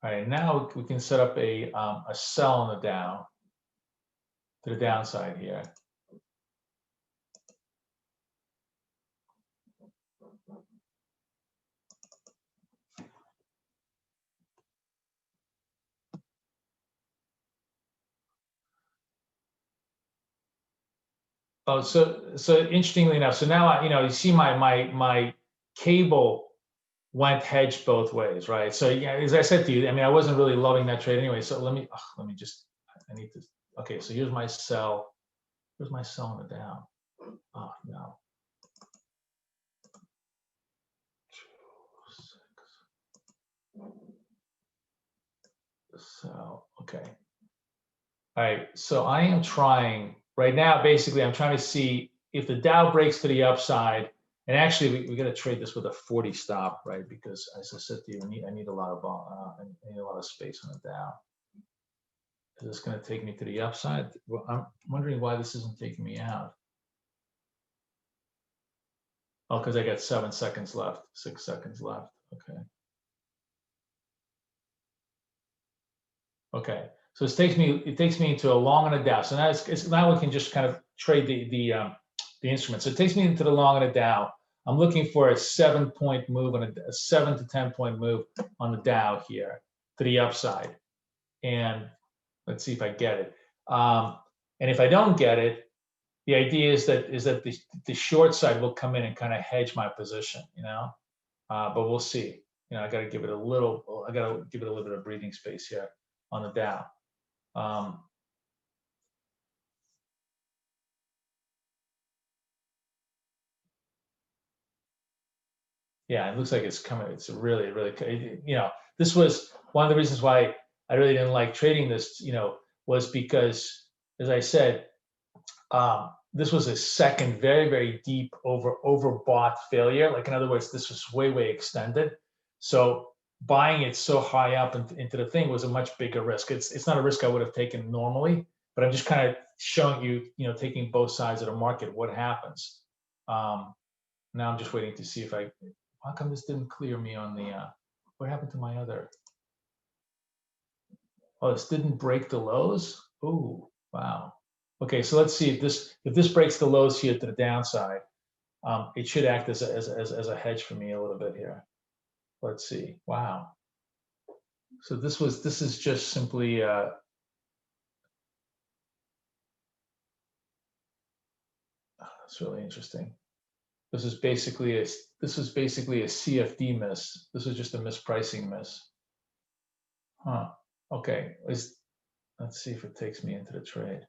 All right, now we can set up a sell on the down, to the downside here. Oh, so interestingly enough, so now you see my cable went hedged both ways, right? So yeah, as I said to you, I mean, I wasn't really loving that trade anyway. So let me just, I need to. Okay, so here's my sell. Here's my sell on the down. Oh no. 2, 6. So okay. All right, so I am trying right now. Basically, I'm trying to see if the Dow breaks to the upside. And actually, we got to trade this with a 40 stop, right? Because as I said to you, I need a lot of space on the Dow. Is this going to take me to the upside? Well, I'm wondering why this isn't taking me out. Oh, because I got 7 seconds left, 6 seconds left. Okay. Okay. So it takes me into a long and a Dow. So now now we can just kind of trade the instrument. So it takes me into the long and a Dow. I'm looking for a 7-point move on a 7 to 10-point move on the Dow here to the upside. And let's see if I get it. And if I don't get it, the idea is that the short side will come in and kind of hedge my position, but we'll see. I got to give it a little. I got to give it a little bit of breathing space here on the Dow. Yeah, it looks like it's coming. It's really, this was one of the reasons why I really didn't like trading this, was because, as I said, this was a second very, very deep overbought failure. Like, in other words, this was way, way extended. So buying it so high up into the thing was a much bigger risk. It's not a risk I would have taken normally, but I'm just kind of showing you, taking both sides of the market, what happens. Now I'm just waiting to see if how come this didn't clear me on the, what happened to my other? Oh, this didn't break the lows? Oh, wow. Okay, so let's see if this breaks the lows here to the downside. It should act as a hedge for me a little bit here. Let's see. Wow. So this is just simply that's really interesting. This is basically a CFD miss. This is just a mispricing miss. Huh. Okay. Let's see if it takes me into the trade.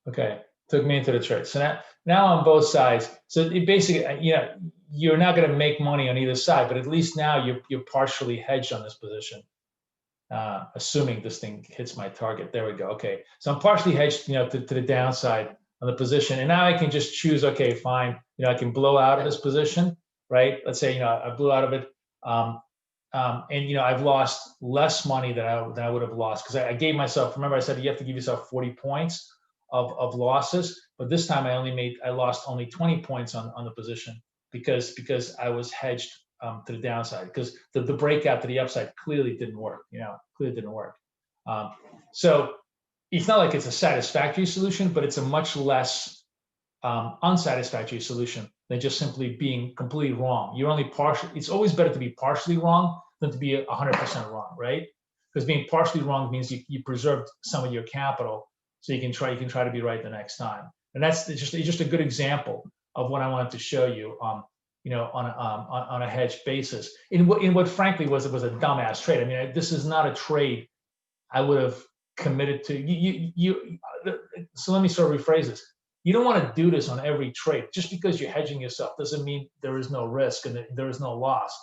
Okay, took me into the trade. So now on both sides. So it basically, you're not going to make money on either side, but at least now you're partially hedged on this position, assuming this thing hits my target. There we go. Okay, so I'm partially hedged, to the downside on the position, and now I can just choose. Okay, fine. I can blow out of this position, right? Let's say I blew out of it. And I've lost less money than I would have lost, because I gave myself. Remember, I said you have to give yourself 40 points of losses, but this time I lost only 20 points on the position because I was hedged to the downside, because the breakout to the upside clearly didn't work. Clearly didn't work. So it's not like it's a satisfactory solution, but it's a much less unsatisfactory solution than just simply being completely wrong. You're only partial. It's always better to be partially wrong than to be 100% wrong, right? Because being partially wrong means you preserved some of your capital, so you can try to be right the next time. And that's just a good example of what I wanted to show you, on a hedged basis. In what frankly was a dumbass trade. I mean, this is not a trade I would have committed to. So let me sort of rephrase this. You don't want to do this on every trade. Just because you're hedging yourself doesn't mean there is no risk and there is no loss.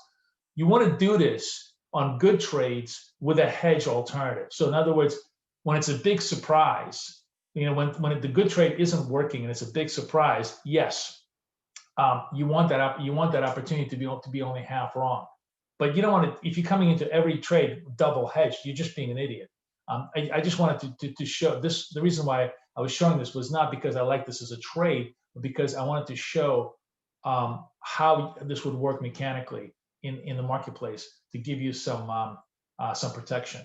You want to do this on good trades with a hedge alternative. So in other words, when it's a big surprise, when the good trade isn't working and it's a big surprise, yes, you want that opportunity to be only half wrong. But you don't want to, if you're coming into every trade double hedged, you're just being an idiot. I just wanted to show this. The reason why I was showing this was not because I like this as a trade, but because I wanted to show how this would work mechanically in the marketplace to give you some protection,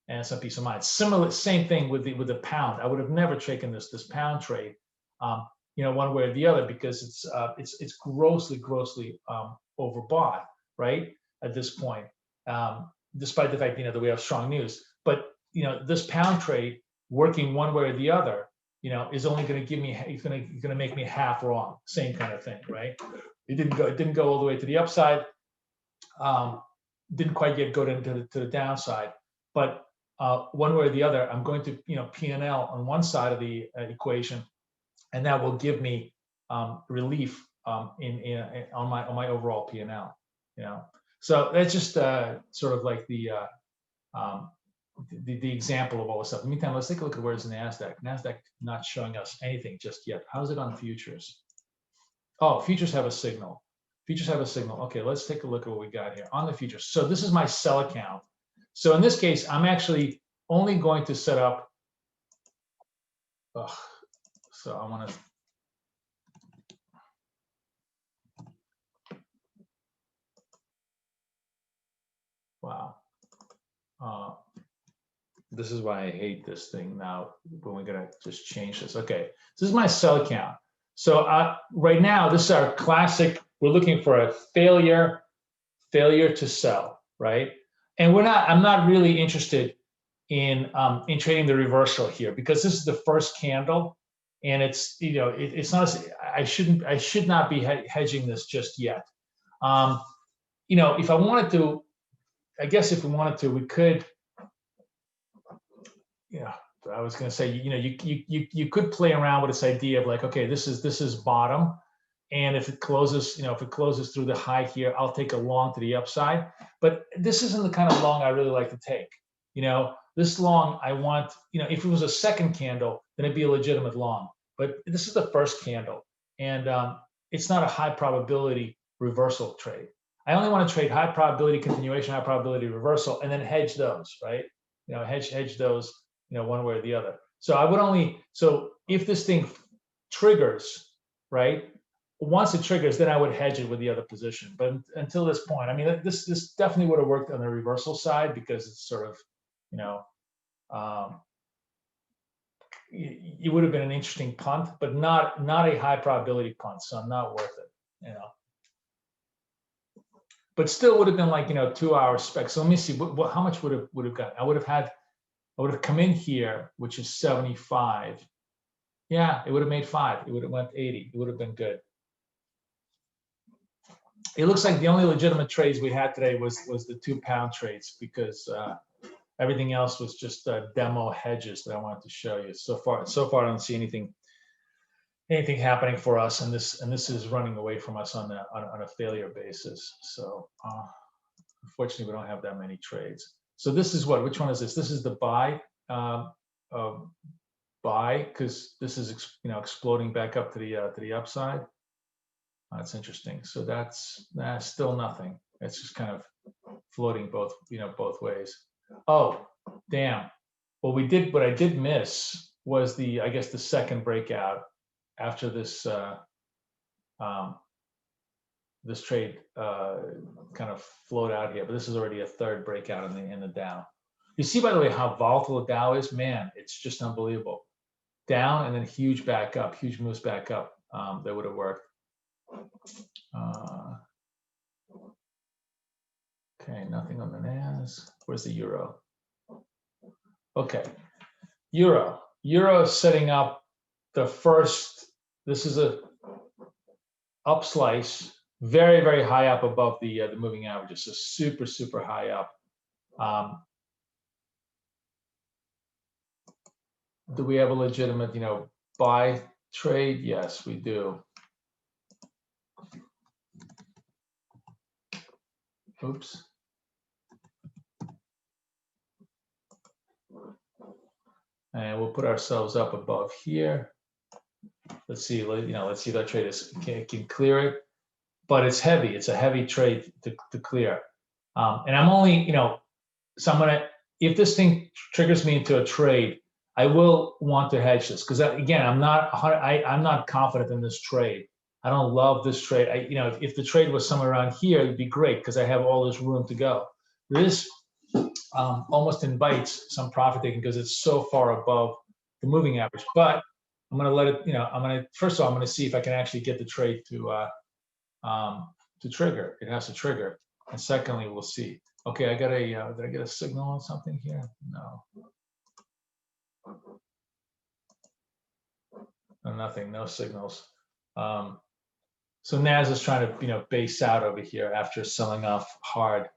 and some peace of mind. Same thing with the pound. I would have never taken this pound trade, one way or the other, because it's grossly overbought, right, at this point, despite the fact that we have strong news. But this pound trade working one way or the other, is only going to give me, it's going to make me half wrong. Same kind of thing, right? It didn't go all the way to the upside. Didn't quite go to the downside, but one way or the other, I'm going to P&L on one side of the equation, and that will give me relief on my overall P&L. So that's just sort of like the example of all this stuff. In the meantime, let's take a look at where's NASDAQ. NASDAQ not showing us anything just yet. How's it on futures? Oh, futures have a signal. Futures have a signal. Okay, let's take a look at what we got here on the futures. So this is my sell account. So in this case, I'm actually only going to set up. So I want to. Wow. This is why I hate this thing now, when we're going to just change this. Okay, this is my sell account. So right now, this is our classic. We're looking for a failure to sell, right? And I'm not really interested in trading the reversal here, because this is the first candle, and it's it's not. I should not be hedging this just yet. If I wanted to, I guess if we wanted to, we could. I was going to say, you could play around with this idea of like, okay, this is bottom, and if it closes, through the high here, I'll take a long to the upside. But this isn't the kind of long I really like to take. This long I want, if it was a second candle, then it'd be a legitimate long. But this is the first candle, and it's not a high probability reversal trade. I only want to trade high probability continuation, high probability reversal, and then hedge those, right? Hedge those, one way or the other. So I would only, so if this thing triggers, right, once it triggers, then I would hedge it with the other position. But until this point, I mean, this definitely would have worked on the reversal side, because it's sort of, it would have been an interesting punt, but not a high probability punt. So not worth it, But still would have been like 2 hour spec. So let me see how much would have gotten. I would have come in here, which is 75. Yeah, it would have made 5. It would have went 80. It would have been good. It looks like the only legitimate trades we had today was the 2 pound trades, because everything else was just demo hedges that I wanted to show you. So far I don't see anything happening for us, and this is running away from us on a failure basis. So unfortunately, we don't have that many trades. So this is which one is this? This is the buy, because this is exploding back up to the upside. That's interesting. So that's still nothing. It's just kind of floating both ways. Oh, damn. What I did miss was I guess the second breakout after this this trade kind of flowed out here, but this is already a third breakout in the Dow. You see, by the way, how volatile the Dow is. Man, it's just unbelievable. Down and then huge back up, huge moves back up. That would have worked. Okay, nothing on the NAS. Where's the euro? Okay, euro is setting up the first. This is a up slice, very, very high up above the moving averages. So super high up. Do we have a legitimate buy trade? Yes, we do. Oops. And we'll put ourselves up above here. Let's see, let's see if that trade can clear it. But it's heavy. It's a heavy trade to clear. And I'm only, so I'm gonna, if this thing triggers me into a trade, I will want to hedge this because again, I'm not confident in this trade. I don't love this trade. If the trade was somewhere around here, it'd be great because I have all this room to go. This almost invites some profit taking because it's so far above the moving average. But I'm going to let it, first of all, I'm going to see if I can actually get the trade to trigger. It has to trigger. And secondly, we'll see. Okay, I got a, did I get a signal on something here? No. No, nothing, no signals. So Naz is trying to, base out over here after selling off hard.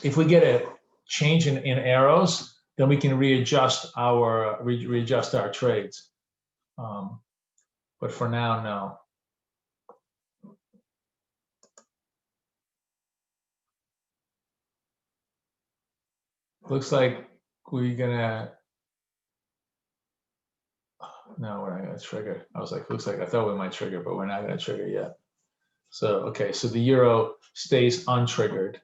If we get a change in arrows, then we can readjust our trades. But for now, no. Looks like we're gonna. No, we're not gonna trigger. I was like, looks like I thought we might trigger, but we're not gonna trigger yet. So okay, so the euro stays untriggered.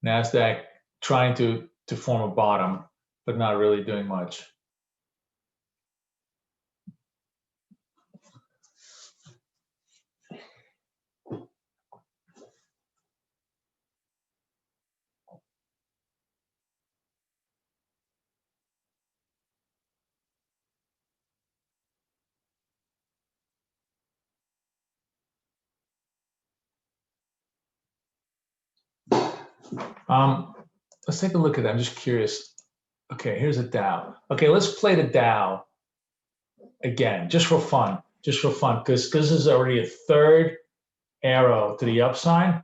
NASDAQ trying to form a bottom, but not really doing much. Let's take a look at that. I'm just curious. Okay, here's a Dow. Okay, let's play the Dow again, just for fun, because this is already a third arrow to the upside.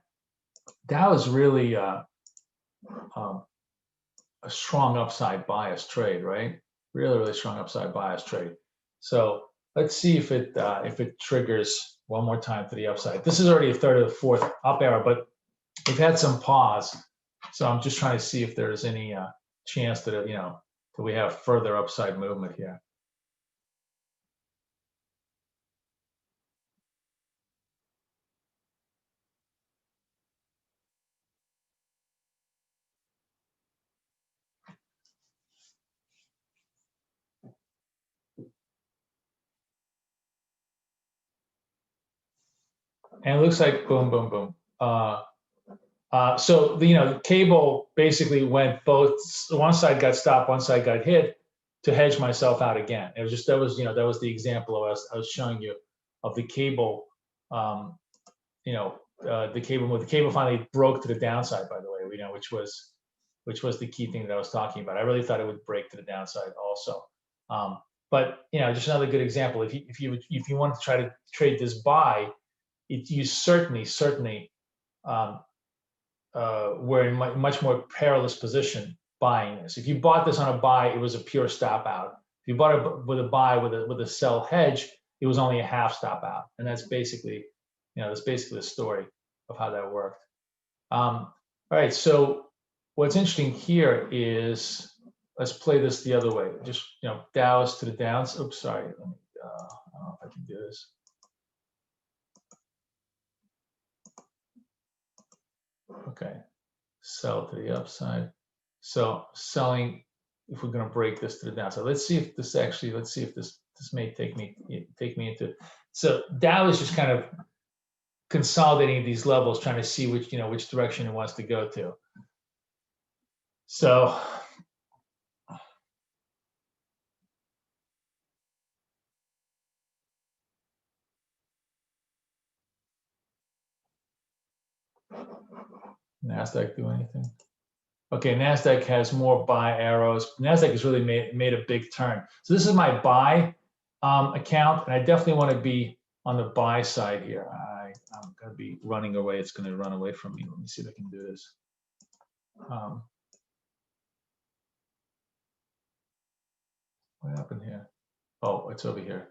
Dow is really a strong upside bias trade, right? Really strong upside bias trade. So let's see if it triggers one more time to the upside. This is already a third of the fourth up arrow, but we've had some pause. So I'm just trying to see if there's any chance that that we have further upside movement here. And it looks like boom, boom, boom. So the cable basically went both. One side got stopped, one side got hit to hedge myself out again. It was just that was the example I was showing you of the cable. The cable move. The cable finally broke to the downside, by the way. Which was the key thing that I was talking about. I really thought it would break to the downside also. But just another good example. If you want to try to trade this buy, you certainly were in much more perilous position buying this. If you bought this on a buy, it was a pure stop out. If you bought it with a buy with a sell hedge, it was only a half stop out. And that's basically, the story of how that worked. All right, so what's interesting here is, let's play this the other way. Just, Dow's to the downs. Oops, sorry. Let me, I don't know if I can do this. Okay, sell to the upside. So selling, if we're going to break this to the downside, let's see if this may take me into. So Dow is just kind of consolidating these levels, trying to see which direction it wants to go to. So NASDAQ do anything? Okay, NASDAQ has more buy arrows. NASDAQ has really made a big turn. So this is my buy account, and I definitely want to be on the buy side here. I'm going to be running away. It's going to run away from me. Let me see if I can do this. What happened here? Oh, it's over here.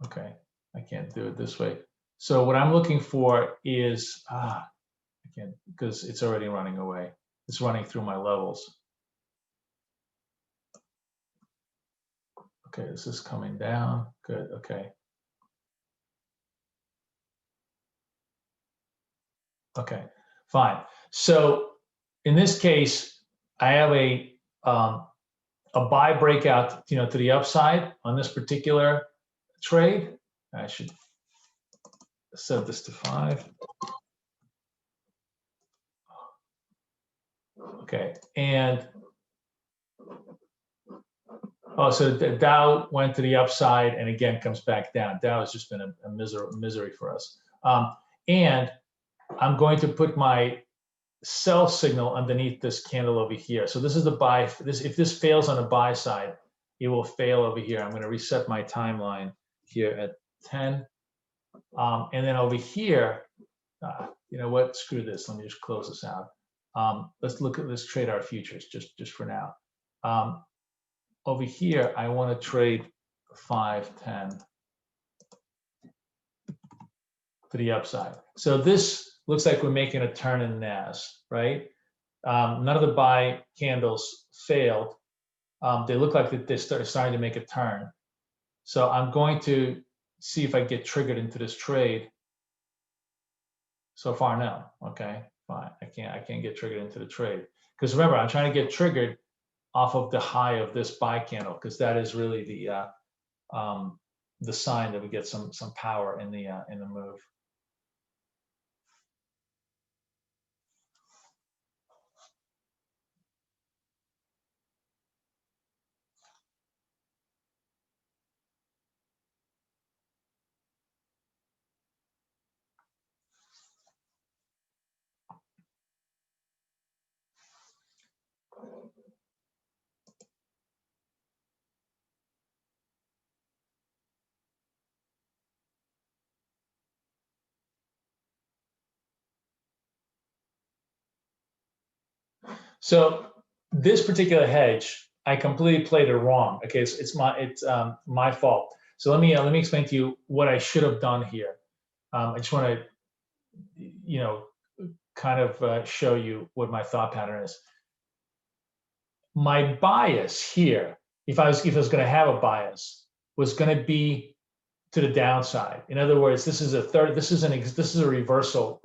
Okay, I can't do it this way. So what I'm looking for is, I can't, because it's already running away. It's running through my levels. Okay, this is coming down. Good, okay. Okay, fine. So in this case, I have a buy breakout, to the upside on this particular trade. I should set this to 5. Okay, and so the Dow went to the upside and again comes back down. Dow has just been a misery for us. And I'm going to put my sell signal underneath this candle over here. So this is the buy. If this fails on the buy side, it will fail over here. I'm going to reset my timeline here at 10. And then over here, you know what? Screw this. Let me just close this out. Let's trade our futures just for now. Over here, I want to trade 510 to the upside. So this looks like we're making a turn in NAS, right? None of the buy candles failed. They look like they're starting to make a turn. So I'm going to see if I get triggered into this trade. So far, no. Okay, fine. I can't get triggered into the trade because remember, I'm trying to get triggered off of the high of this buy candle because that is really the sign that we get some power in the move. So this particular hedge, I completely played it wrong. Okay, it's my fault. So let me explain to you what I should have done here. I just want to, kind of show you what my thought pattern is. My bias here, if I was going to have a bias, was going to be to the downside. In other words, this is a reversal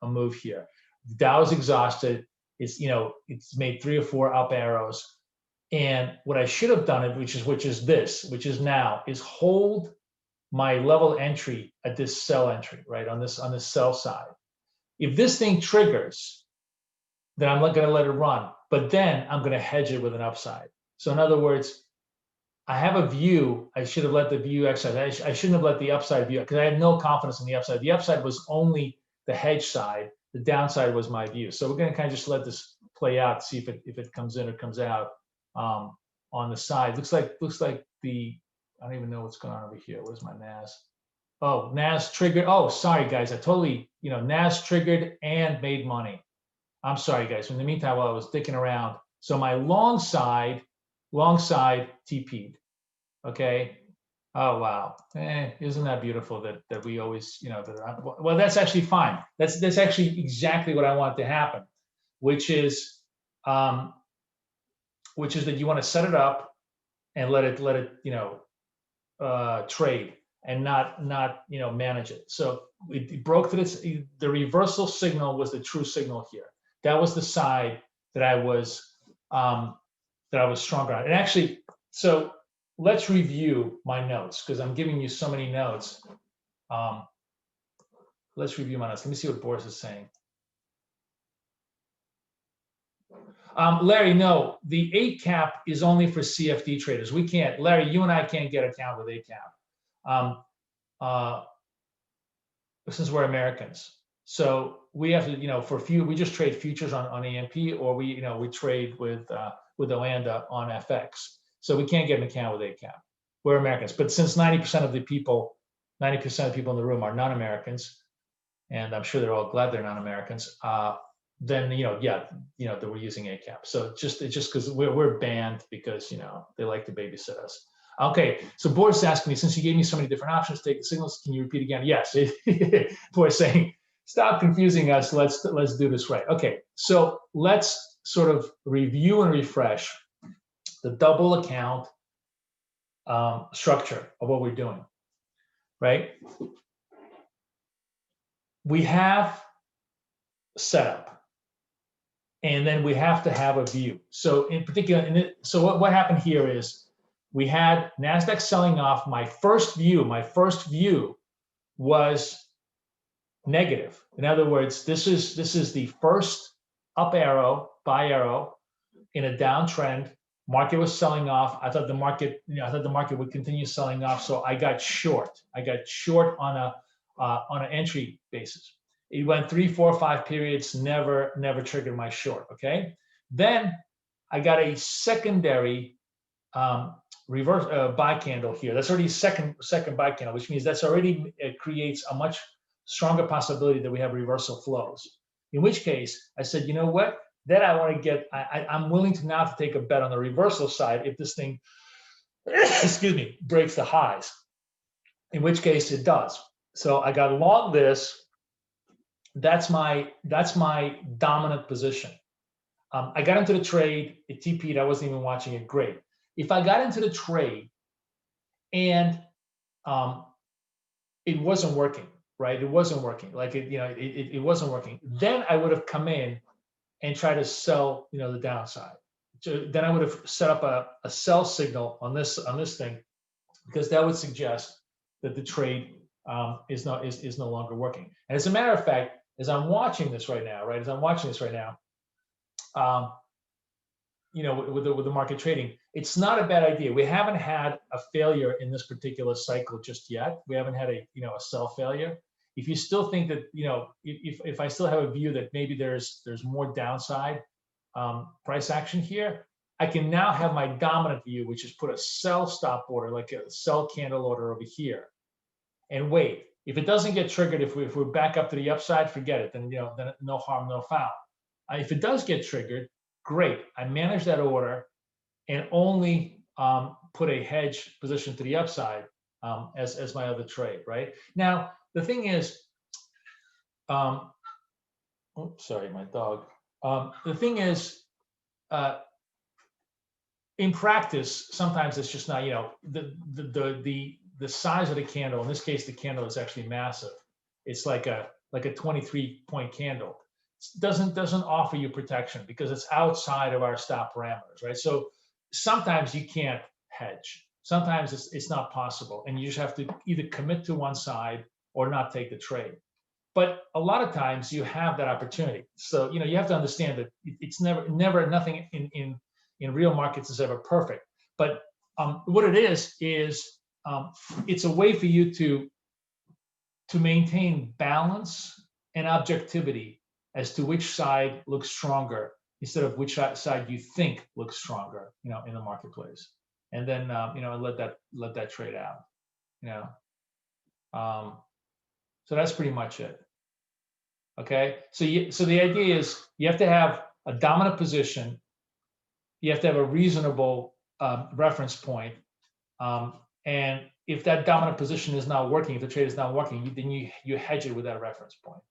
move here. The Dow is exhausted. It's made 3 or 4 up arrows. And what I should have done, which is now, is hold my level entry at this sell entry, right, on this sell side. If this thing triggers, then I'm not going to let it run, but then I'm going to hedge it with an upside. So in other words, I have a view. I should have let the view exercise. I shouldn't have let the upside view because I had no confidence in the upside. The upside was only the hedge side. The downside was my view. So we're going to kind of just let this play out, see if it comes in or comes out on the side. Looks like I don't even know what's going on over here. Where's my NAS? Oh, NAS triggered. Oh, sorry guys, I totally, NAS triggered and made money. I'm sorry guys. In the meantime, while I was dicking around, so my long side TP'd. Okay. Oh wow. Isn't that beautiful that we always, well, that's actually fine. That's actually exactly what I want to happen, which is that you want to set it up and let it trade and not manage it. So it broke the reversal signal was the true signal here. That was the side that I was stronger on. And actually, so let's review my notes because I'm giving you so many notes. Let's review my notes. Let me see what Boris is saying. Larry, no, the 8 cap is only for CFD traders. We can't, Larry, you and I can't get a count with 8 cap since we're Americans. So we have to, we just trade futures on EMP or we trade with Oanda on FX. So we can't get an account with 8 cap. We're Americans. But since 90% of the people in the room are non-Americans, and I'm sure they're all glad they're non-Americans, then that we're using 8 cap. So it's just because we're banned because they like to babysit us. Okay, so Boris is asking me, since you gave me so many different options to take the signals, can you repeat again? Yes, Boris saying Stop confusing us. Let's do this right. Okay, so let's sort of review and refresh the double account structure of what we're doing, right? We have setup, and then we have to have a view. So in particular, so what happened here is we had NASDAQ selling off. My first view was negative. In other words, this is the first up arrow, buy arrow in a downtrend. Market was selling off. I thought the market, I thought the market would continue selling off. So I got short. I got short on an entry basis. It went 3, 4, 5 periods, never triggered my short. Okay. Then I got a secondary reverse buy candle here. That's already second buy candle, which means that's already, it creates a much stronger possibility that we have reversal flows. In which case, I said, you know what? Then I want to get, I'm willing to now to take a bet on the reversal side if this thing, excuse me, breaks the highs. In which case it does. So I got long this. That's my dominant position. I got into the trade. It TP'd. I wasn't even watching it. Great. If I got into the trade and it wasn't working, right? It wasn't working. Like it wasn't working. Then I would have come in and try to sell, the downside. So then I would have set up a sell signal on this thing, because that would suggest that the trade is no longer working. And as a matter of fact, as I'm watching this right now, with the market trading, it's not a bad idea. We haven't had a failure in this particular cycle just yet. We haven't had a sell failure. If you still think that, if I still have a view that maybe there's more downside price action here, I can now have my dominant view, which is put a sell stop order, like a sell candle order over here, and wait. If it doesn't get triggered, if we're back up to the upside, forget it. Then then no harm, no foul. If it does get triggered, great. I manage that order and only put a hedge position to the upside as my other trade. Right now, the thing is, sorry, my dog. The thing is, in practice, sometimes it's just not. The size of the candle. In this case, the candle is actually massive. It's like a 23-point candle. It doesn't offer you protection because it's outside of our stop parameters, right? So sometimes you can't hedge. Sometimes it's not possible, and you just have to either commit to one side or not take the trade. But a lot of times you have that opportunity. So you have to understand that it's never nothing in real markets is ever perfect. But what it is it's a way for you to maintain balance and objectivity as to which side looks stronger instead of which side you think looks stronger, in the marketplace, and then let that trade out, So that's pretty much it. Okay, so the idea is you have to have a dominant position, you have to have a reasonable reference point, and if that dominant position is not working, if the trade is not working, then you hedge it with that reference point.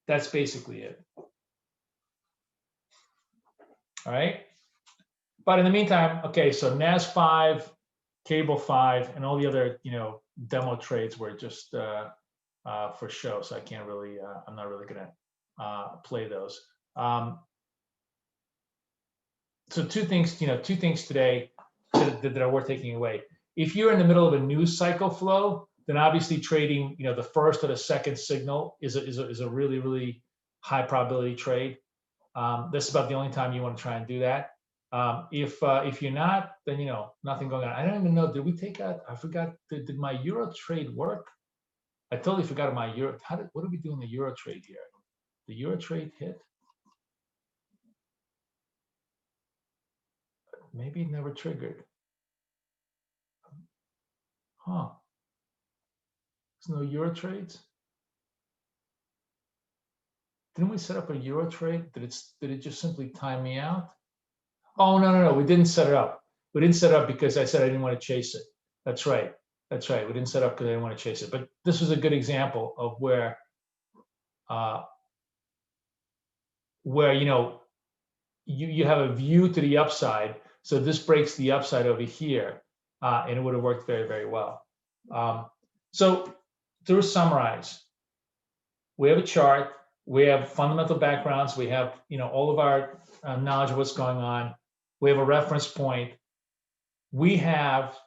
That's basically it. All right. But in the meantime, okay, so NAS 5, Cable 5, and all the other demo trades were just for show, so I can't really. I'm not really gonna play those. So two things today that are worth taking away. If you're in the middle of a news cycle flow, then obviously trading, the first or the second signal is a really, really high probability trade. That's about the only time you want to try and do that. If you're not, then nothing going on. I don't even know. Did we take out? I forgot. Did my Euro trade work? I totally forgot my Euro. What did we do in the Euro trade here? The Euro trade hit. Maybe it never triggered. Huh. There's no Euro trades. Didn't we set up a Euro trade? Did it just simply time me out? Oh, no. We didn't set it up. We didn't set it up because I said I didn't want to chase it. That's right. We didn't set up because I didn't want to chase it. But this was a good example of where where you have a view to the upside. So this breaks the upside over here, and it would have worked very, very well. So to summarize, we have a chart, we have fundamental backgrounds, we have all of our knowledge of what's going on, we have a reference point, we have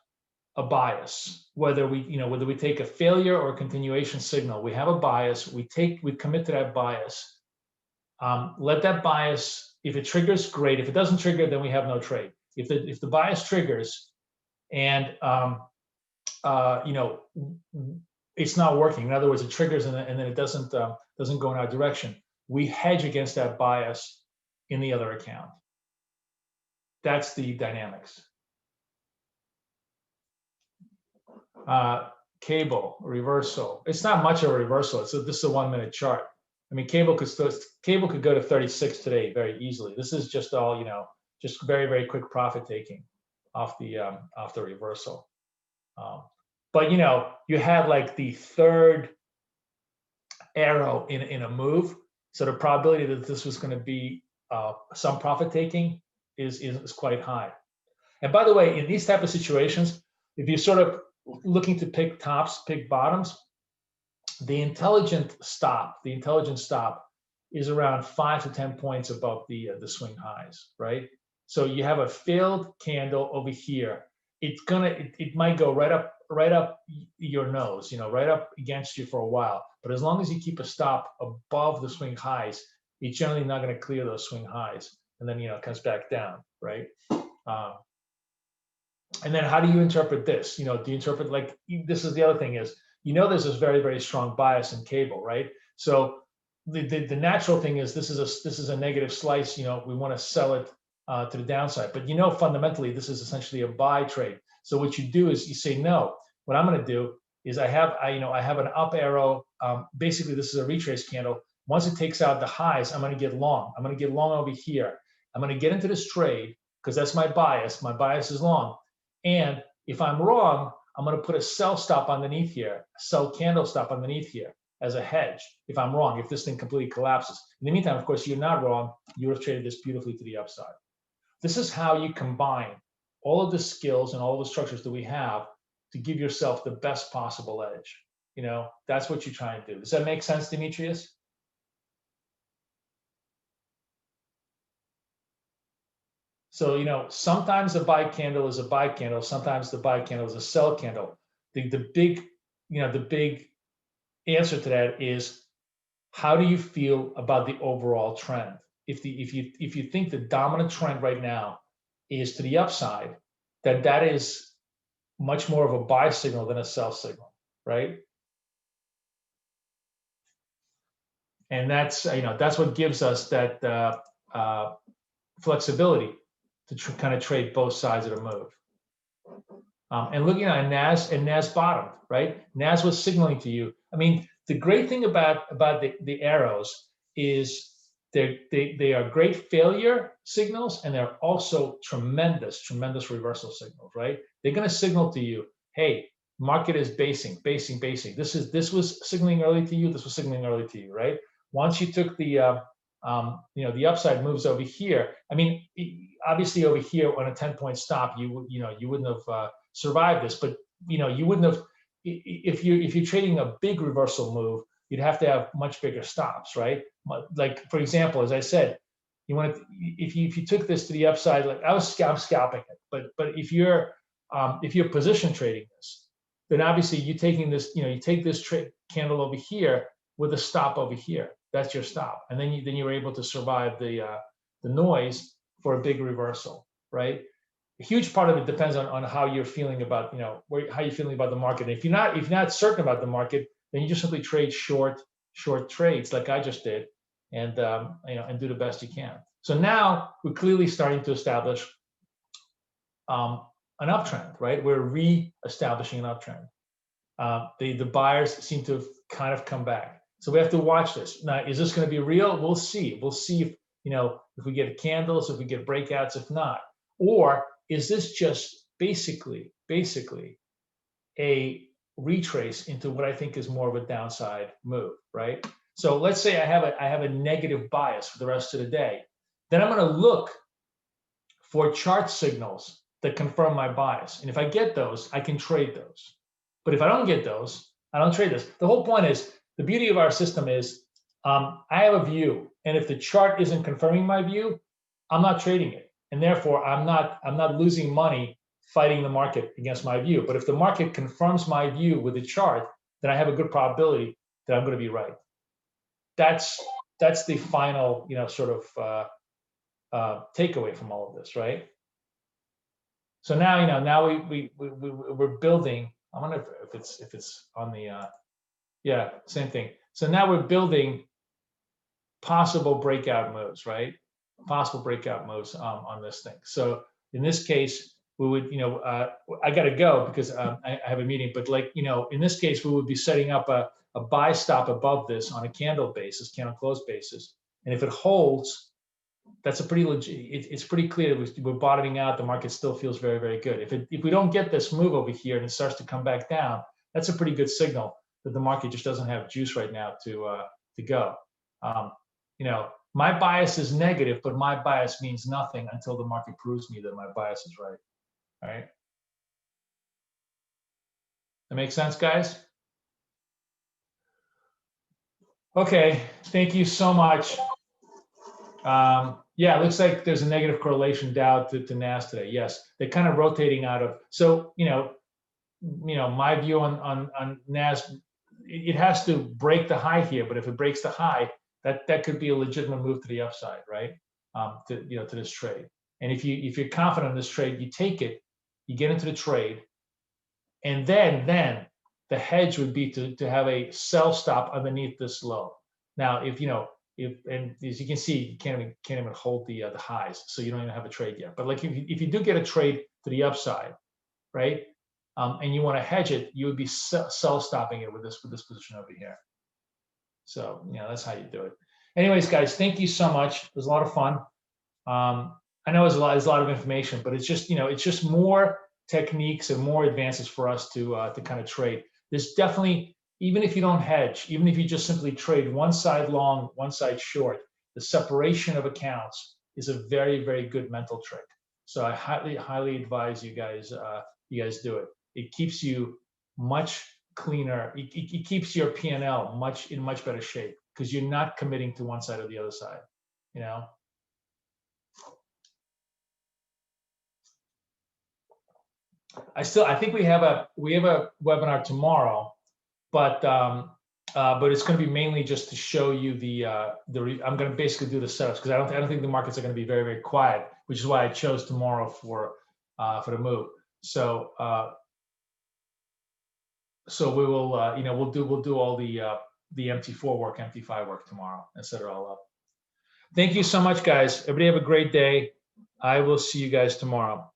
a bias, whether we take a failure or a continuation signal, we have a bias, we commit to that bias. Let that bias, if it triggers, great. If it doesn't trigger, then we have no trade. If the bias triggers and it's not working, in other words, it triggers and then it doesn't go in our direction, we hedge against that bias in the other account. That's the dynamics. Cable reversal. It's not much of a reversal. This is a 1 minute chart. I mean, cable could go to 36 today very easily. This is just all just very, very quick profit taking off the reversal. But you had like the third arrow in a move, so the probability that this was going to be some profit taking is quite high. And by the way, in these type of situations, if you're sort of looking to pick tops, pick bottoms, the intelligent stop is around 5 to 10 points above the swing highs, right? So you have a failed candle over here. It might go right up your nose, right up against you for a while. But as long as you keep a stop above the swing highs, it's generally not going to clear those swing highs, and then it comes back down, right? And then how do you interpret this? Do you interpret like this? Is the other thing is there's this very, very strong bias in cable, right? So the natural thing is this is a negative slice. We want to sell it to the downside, but fundamentally this is essentially a buy trade. So what you do is you say no. What I'm going to do is I have an up arrow. Basically, this is a retrace candle. Once it takes out the highs, I'm going to get long. I'm going to get long over here. I'm going to get into this trade because that's my bias. My bias is long. And if I'm wrong, I'm going to put a sell stop underneath here, a sell candle stop underneath here as a hedge. If I'm wrong, if this thing completely collapses. In the meantime, of course, you're not wrong. You would have traded this beautifully to the upside. This is how you combine all of the skills and all the structures that we have to give yourself the best possible edge. That's what you're trying to do. Does that make sense, Demetrius? So, sometimes a buy candle is a buy candle. Sometimes the buy candle is a sell candle. The big answer to that is, how do you feel about the overall trend? If you think the dominant trend right now is to the upside, that is much more of a buy signal than a sell signal, right? And that's what gives us that flexibility to kind of trade both sides of the move. And looking at NAS bottomed, right? NAS was signaling to you. I mean, the great thing about the arrows is they are great failure signals, and they're also tremendous reversal signals, right? They're going to signal to you, hey, market is basing. This was signaling early to you. This was signaling early to you, right? Once you took the the upside moves over here. I mean, obviously over here on a 10-point stop, you wouldn't have survived this, but you wouldn't have if you're trading a big reversal move, you'd have to have much bigger stops, right? Like for example, as I said, if you took this to the upside, like I'm scalping it, but if you're position trading this, then obviously you're taking this, you take this candle over here with a stop over here. That's your stop, and then you're able to survive the noise for a big reversal, right? A huge part of it depends on how you're feeling about how you're feeling about the market. And if you're not certain about the market, then you just simply trade short trades like I just did, and and do the best you can. So now we're clearly starting to establish an uptrend, right? We're re-establishing an uptrend. The buyers seem to have kind of come back. So we have to watch this. Now, is this going to be real? We'll see. We'll see if if we get candles, if we get breakouts, if not. Or is this just basically a retrace into what I think is more of a downside move, right? So let's say I have a negative bias for the rest of the day. Then I'm going to look for chart signals that confirm my bias. And if I get those, I can trade those. But if I don't get those, I don't trade this. The whole point is, the beauty of our system is I have a view, and if the chart isn't confirming my view, I'm not trading it. And therefore, I'm not losing money fighting the market against my view. But if the market confirms my view with the chart, then I have a good probability that I'm going to be right. That's the final, sort of takeaway from all of this, right? So now, now we're building. I wonder if it's on the yeah, same thing. So now we're building possible breakout moves, right? Possible breakout moves on this thing. So in this case, we would, I got to go because I have a meeting. But in this case, we would be setting up a buy stop above this on a candle basis, candle close basis. And if it holds, that's a pretty legit. It's pretty clear we're bottoming out. The market still feels very, very good. If we don't get this move over here and it starts to come back down, that's a pretty good signal that the market just doesn't have juice right now to go. My bias is negative, but my bias means nothing until the market proves me that my bias is right. All right. That makes sense, guys? Okay. Thank you so much. Yeah, it looks like there's a negative correlation Dow to NAS today. Yes, they're kind of rotating out of. So my view on NAS, it has to break the high here. But if it breaks the high, that could be a legitimate move to the upside, right? To this trade. And if you're confident in this trade, you take it, you get into the trade, and then the hedge would be to have a sell stop underneath this low. Now, and as you can see, you can't even hold the highs, so you don't even have a trade yet. But if you do get a trade to the upside, right, and you want to hedge it, you would be sell stopping it with this position over here. So that's how you do it. Anyways, guys, thank you so much. It was a lot of fun. I know it's a lot of information, but it's just more techniques and more advances for us to kind of trade. There's definitely, even if you don't hedge, even if you just simply trade one side long, one side short, the separation of accounts is a very, very good mental trick. So I highly advise you guys do it. It keeps you much cleaner. It keeps your P&L in much better shape because you're not committing to one side or the other side. I think we have a webinar tomorrow, but it's going to be mainly just to show you I'm going to basically do the setups because I don't think the markets are going to be very, very quiet, which is why I chose tomorrow for the move. So we will we'll do all the MT4 work, MT5 work tomorrow and set it all up. Thank you so much, guys. Everybody have a great day. I will see you guys tomorrow.